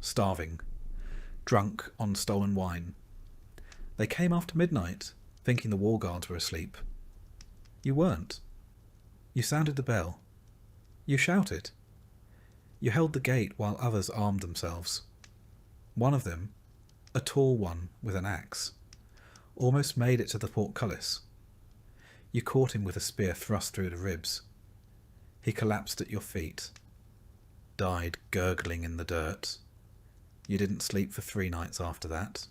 starving, drunk on stolen wine. They came after midnight, thinking the wall guards were asleep. You weren't. You sounded the bell. You shouted. You held the gate while others armed themselves. One of them, a tall one with an axe, almost made it to the portcullis. You caught him with a spear thrust through the ribs. He collapsed at your feet, died gurgling in the dirt. You didn't sleep for 3 nights after that,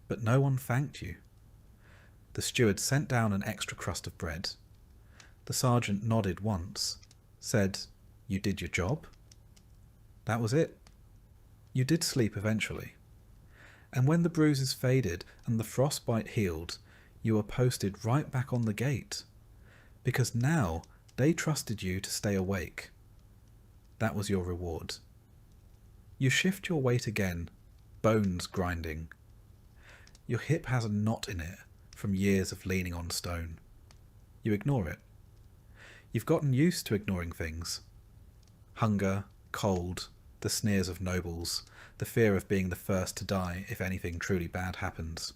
but no one thanked you. The steward sent down an extra crust of bread. The sergeant nodded once, said, "You did your job?" That was it. You did sleep eventually. And when the bruises faded and the frostbite healed, you were posted right back on the gate, because now they trusted you to stay awake. That was your reward. You shift your weight again, bones grinding. Your hip has a knot in it from years of leaning on stone. You ignore it. You've gotten used to ignoring things. Hunger, cold, the sneers of nobles, the fear of being the first to die if anything truly bad happens.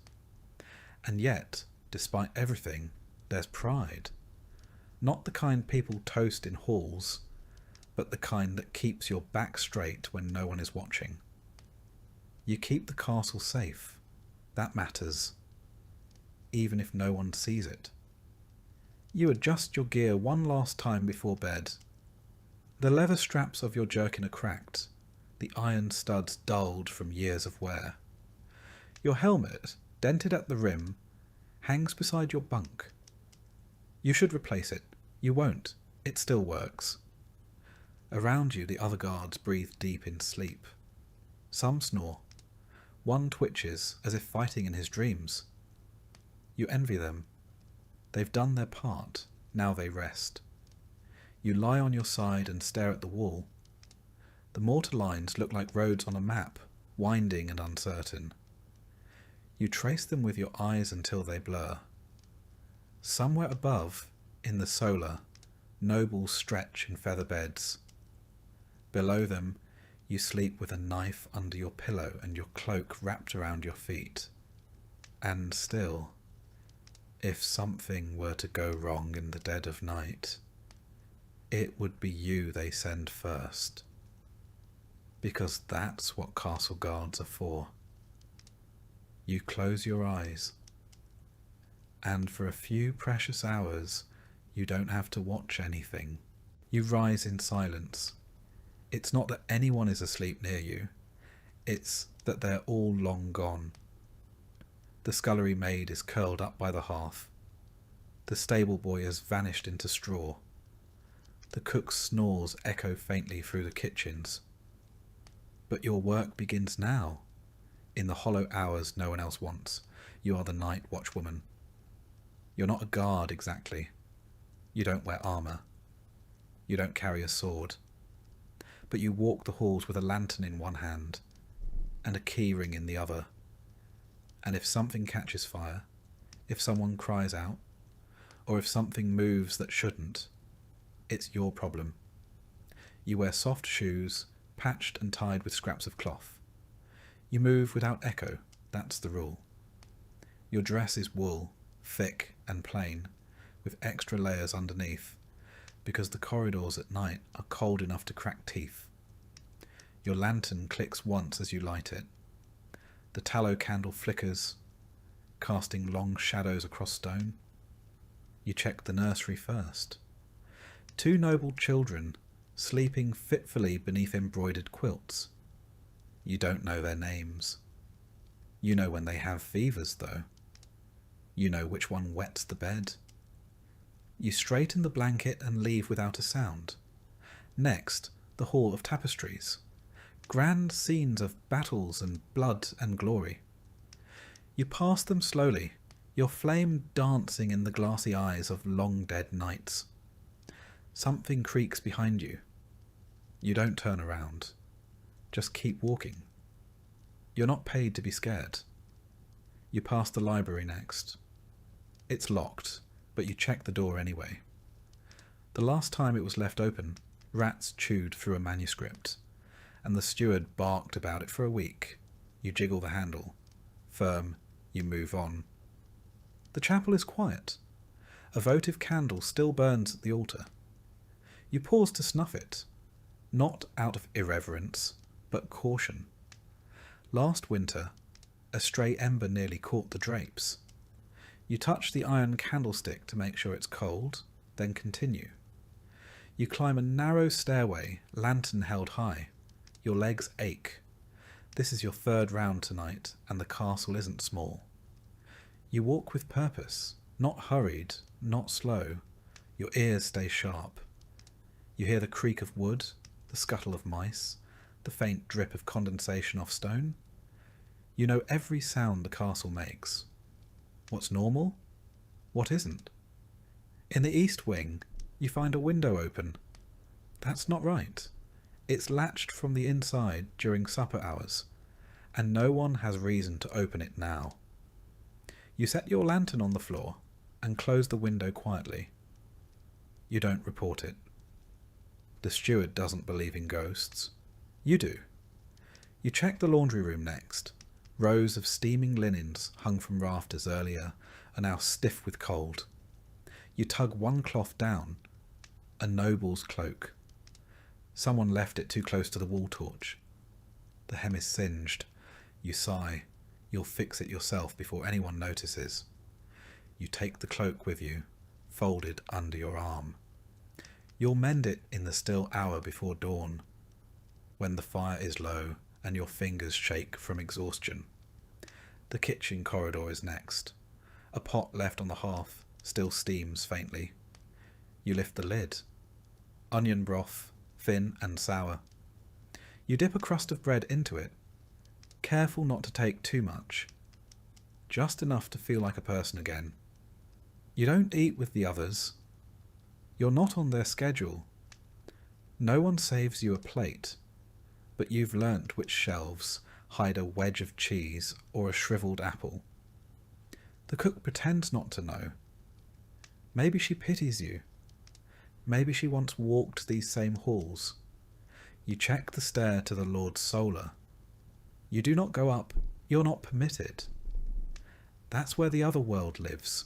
And yet, despite everything, there's pride. Not the kind people toast in halls, but the kind that keeps your back straight when no one is watching. You keep the castle safe. That matters, even if no one sees it. You adjust your gear one last time before bed. The leather straps of your jerkin are cracked, the iron studs dulled from years of wear. Your helmet, dented at the rim, hangs beside your bunk. You should replace it. You won't. It still works. Around you the other guards breathe deep in sleep. Some snore. One twitches as if fighting in his dreams. You envy them. They've done their part. Now they rest. You lie on your side and stare at the wall. The mortar lines look like roads on a map, winding and uncertain. You trace them with your eyes until they blur. Somewhere above, in the solar, nobles stretch in feather beds. Below them, you sleep with a knife under your pillow and your cloak wrapped around your feet. And still, if something were to go wrong in the dead of night, it would be you they send first. Because that's what castle guards are for. You close your eyes, and for a few precious hours you don't have to watch anything. You rise in silence. It's not that anyone is asleep near you, it's that they're all long gone. The scullery maid is curled up by the hearth. The stable boy has vanished into straw. The cook's snores echo faintly through the kitchens. But your work begins now. In the hollow hours no one else wants, you are the night watchwoman. You're not a guard exactly. You don't wear armour. You don't carry a sword. But you walk the halls with a lantern in one hand and a key ring in the other. And if something catches fire, if someone cries out, or if something moves that shouldn't, it's your problem. You wear soft shoes, patched and tied with scraps of cloth. You move without echo, that's the rule. Your dress is wool, thick and plain, with extra layers underneath, because the corridors at night are cold enough to crack teeth. Your lantern clicks once as you light it. The tallow candle flickers, casting long shadows across stone. You check the nursery first. 2 noble children, sleeping fitfully beneath embroidered quilts. You don't know their names. You know when they have fevers, though. You know which one wets the bed. You straighten the blanket and leave without a sound. Next, the Hall of Tapestries. Grand scenes of battles and blood and glory. You pass them slowly, your flame dancing in the glassy eyes of long-dead knights. Something creaks behind you. You don't turn around. Just keep walking. You're not paid to be scared. You pass the library next. It's locked, but you check the door anyway. The last time it was left open, rats chewed through a manuscript, and the steward barked about it for a week. You jiggle the handle. Firm, you move on. The chapel is quiet. A votive candle still burns at the altar. You pause to snuff it, not out of irreverence, but caution. Last winter, a stray ember nearly caught the drapes. You touch the iron candlestick to make sure it's cold, then continue. You climb a narrow stairway, lantern held high. Your legs ache. This is your third round tonight, and the castle isn't small. You walk with purpose, not hurried, not slow. Your ears stay sharp. You hear the creak of wood, the scuttle of mice, the faint drip of condensation off stone. You know every sound the castle makes. What's normal? What isn't? In the east wing, you find a window open. That's not right. It's latched from the inside during supper hours, and no one has reason to open it now. You set your lantern on the floor and close the window quietly. You don't report it. The steward doesn't believe in ghosts. You do. You check the laundry room next. Rows of steaming linens hung from rafters earlier are now stiff with cold. You tug one cloth down, a noble's cloak. Someone left it too close to the wall torch. The hem is singed. You sigh. You'll fix it yourself before anyone notices. You take the cloak with you, folded under your arm. You'll mend it in the still hour before dawn, when the fire is low and your fingers shake from exhaustion. The kitchen corridor is next. A pot left on the hearth still steams faintly. You lift the lid. Onion broth, thin and sour. You dip a crust of bread into it, careful not to take too much. Just enough to feel like a person again. You don't eat with the others. You're not on their schedule. No one saves you a plate, but you've learnt which shelves hide a wedge of cheese or a shriveled apple. The cook pretends not to know. Maybe she pities you. Maybe she once walked these same halls. You check the stair to the Lord's Solar. You do not go up. You're not permitted. That's where the other world lives.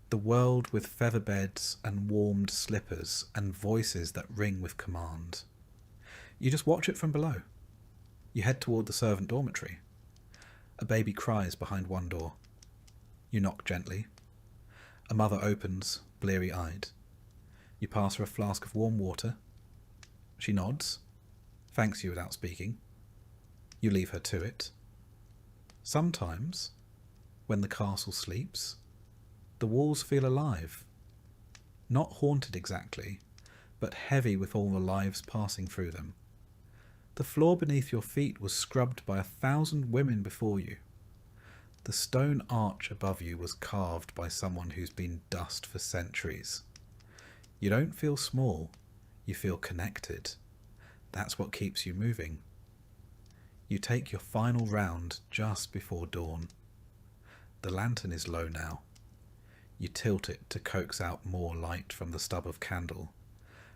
The world with feather beds and warmed slippers and voices that ring with command. You just watch it from below. You head toward the servant dormitory. A baby cries behind one door. You knock gently. A mother opens, bleary-eyed. You pass her a flask of warm water. She nods, thanks you without speaking. You leave her to it. Sometimes, when the castle sleeps, the walls feel alive. Not haunted exactly, but heavy with all the lives passing through them. The floor beneath your feet was scrubbed by 1,000 women before you. The stone arch above you was carved by someone who's been dust for centuries. You don't feel small, you feel connected. That's what keeps you moving. You take your final round just before dawn. The lantern is low now. You tilt it to coax out more light from the stub of candle,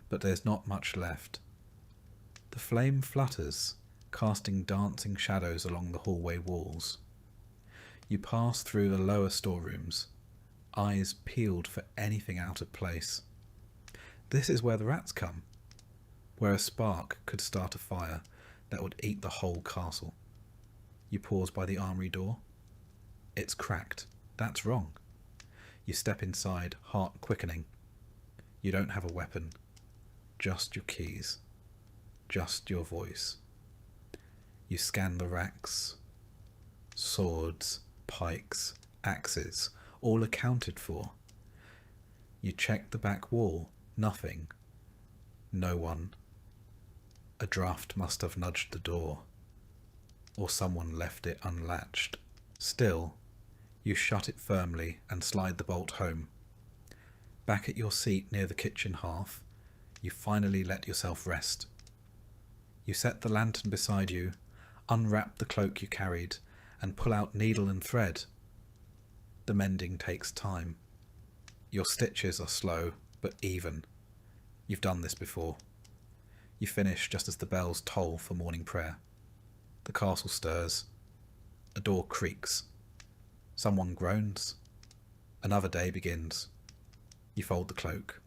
but there's not much left. The flame flutters, casting dancing shadows along the hallway walls. You pass through the lower storerooms, eyes peeled for anything out of place. This is where the rats come, where a spark could start a fire that would eat the whole castle. You pause by the armory door. It's cracked. That's wrong. You step inside, heart quickening. You don't have a weapon. Just your keys. Just your voice. You scan the racks. Swords, pikes, axes, all accounted for. You check the back wall. Nothing. No one. A draught must have nudged the door, or someone left it unlatched. Still, you shut it firmly and slide the bolt home. Back at your seat near the kitchen hearth, you finally let yourself rest. You set the lantern beside you, unwrap the cloak you carried, and pull out needle and thread. The mending takes time. Your stitches are slow, but even. You've done this before. You finish just as the bells toll for morning prayer. The castle stirs. A door creaks. Someone groans. Another day begins. You fold the cloak.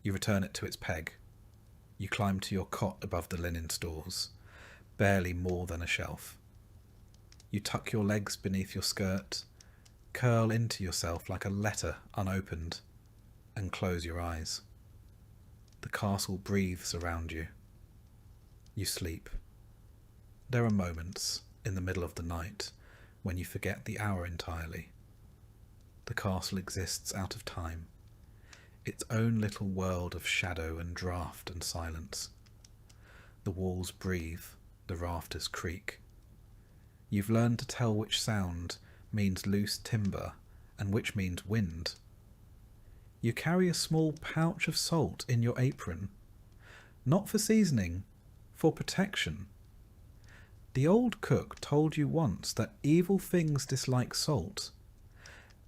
You return it to its peg. You climb to your cot above the linen stores, barely more than a shelf. You tuck your legs beneath your skirt, curl into yourself like a letter unopened, and close your eyes. The castle breathes around you. You sleep. There are moments in the middle of the night when you forget the hour entirely. The castle exists out of time, its own little world of shadow and draught and silence. The walls breathe, the rafters creak. You've learned to tell which sound means loose timber and which means wind. You carry a small pouch of salt in your apron, not for seasoning, for protection. The old cook told you once that evil things dislike salt,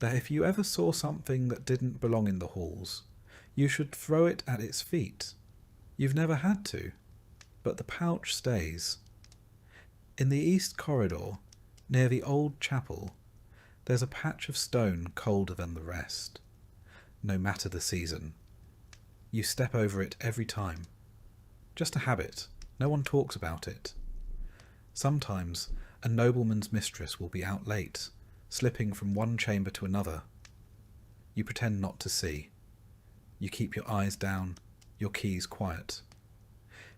that if you ever saw something that didn't belong in the halls, you should throw it at its feet. You've never had to, but the pouch stays. In the east corridor, near the old chapel, there's a patch of stone colder than the rest. No matter the season. You step over it every time. Just a habit. No one talks about it. Sometimes a nobleman's mistress will be out late, slipping from one chamber to another. You pretend not to see. You keep your eyes down, your keys quiet.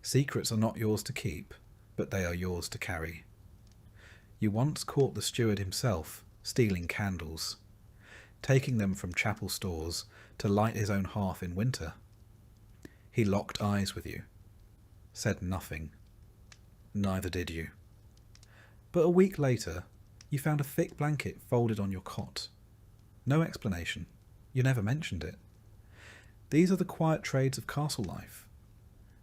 Secrets are not yours to keep, but they are yours to carry. You once caught the steward himself stealing candles, taking them from chapel stores to light his own hearth in winter. He locked eyes with you, said nothing. Neither did you. But a week later, you found a thick blanket folded on your cot. No explanation. You never mentioned it. These are the quiet trades of castle life.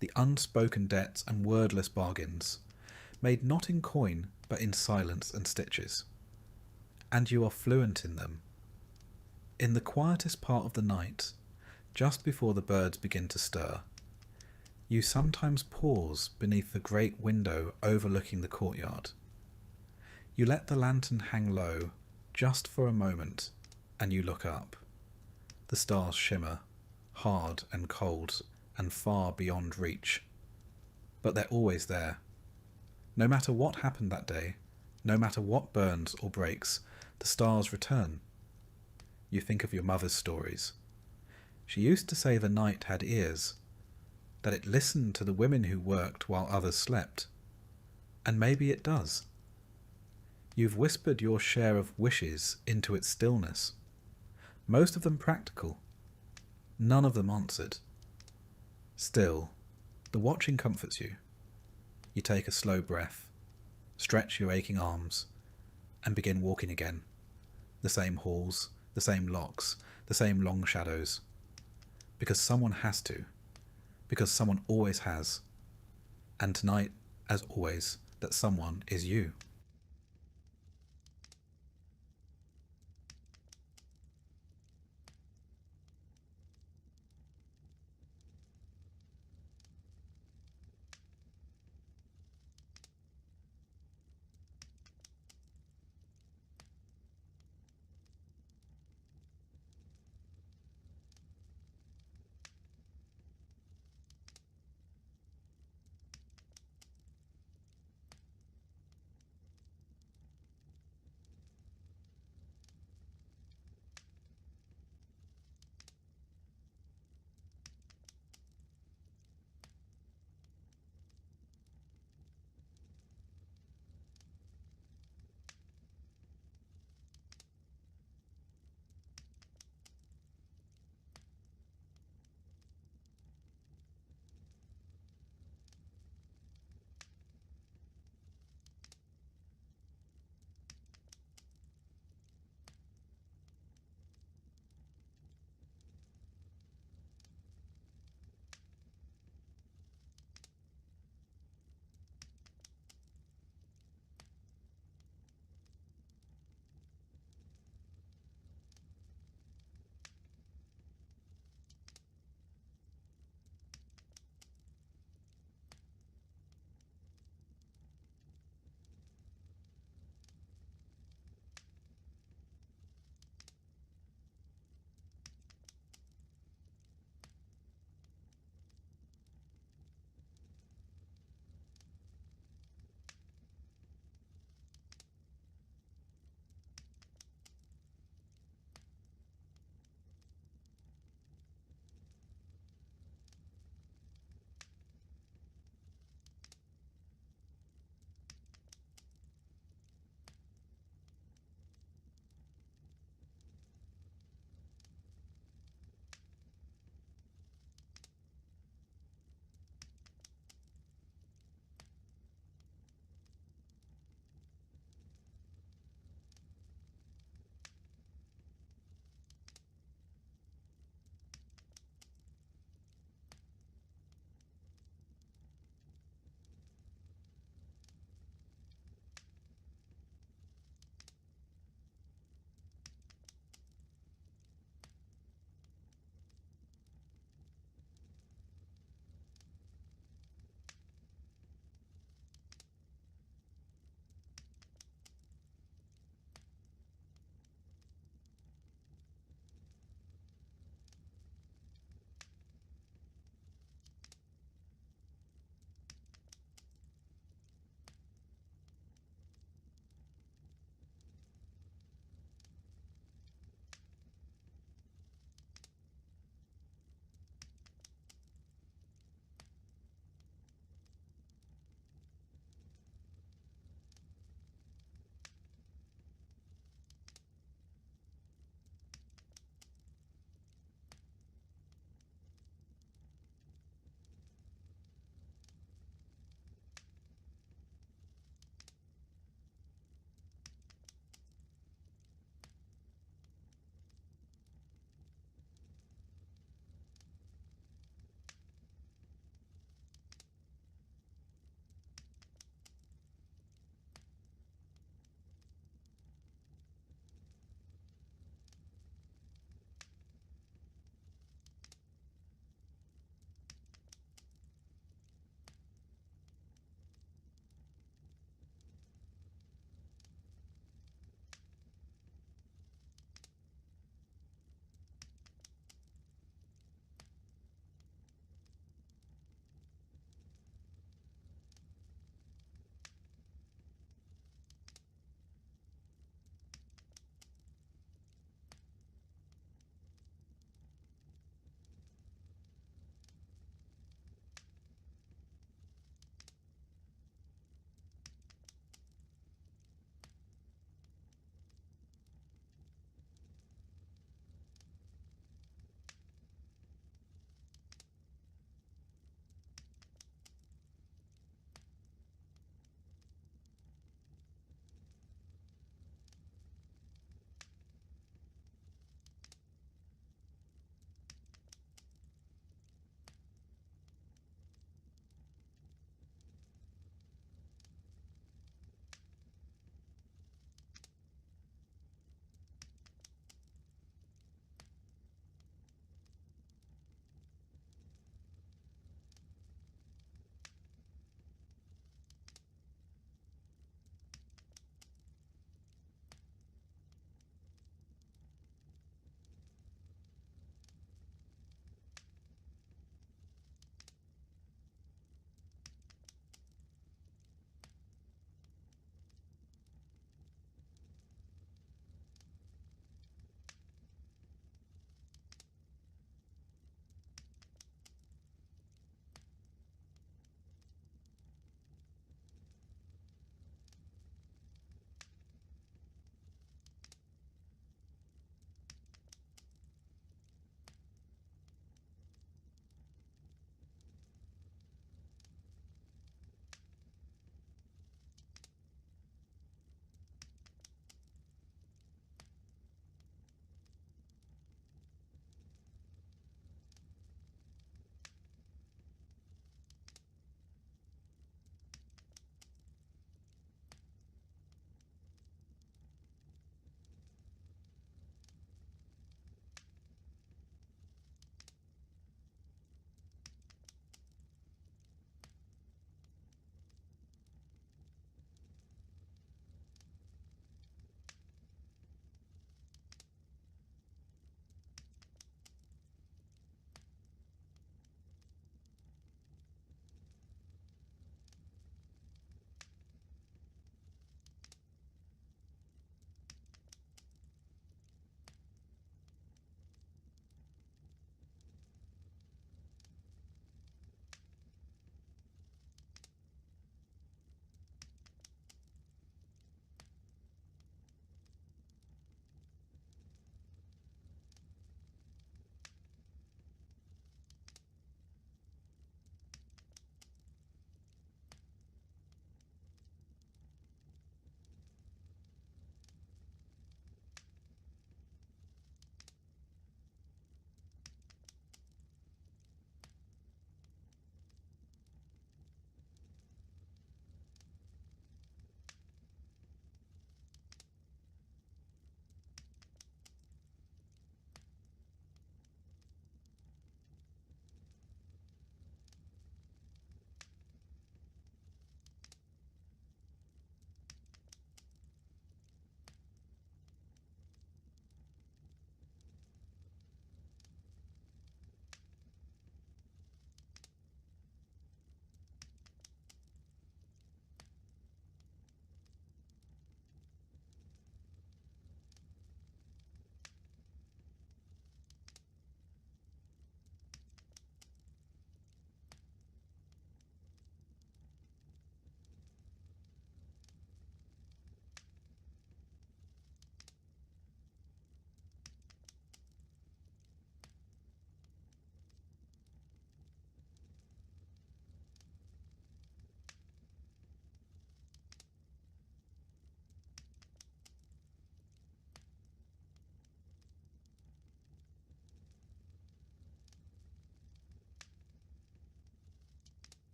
The unspoken debts and wordless bargains, made not in coin but in silence and stitches. And you are fluent in them. In the quietest part of the night, just before the birds begin to stir, you sometimes pause beneath the great window overlooking the courtyard. You let the lantern hang low just for a moment, and you look up. The stars shimmer, hard and cold and far beyond reach. But they're always there. No matter what happened that day, no matter what burns or breaks, the stars return. You think of your mother's stories. She used to say the night had ears, that it listened to the women who worked while others slept. And maybe it does. You've whispered your share of wishes into its stillness, most of them practical, none of them answered. Still, the watching comforts you. You take a slow breath, stretch your aching arms, and begin walking again. The same halls, the same locks, the same long shadows. Because someone has to. Because someone always has. And tonight, as always, that someone is you.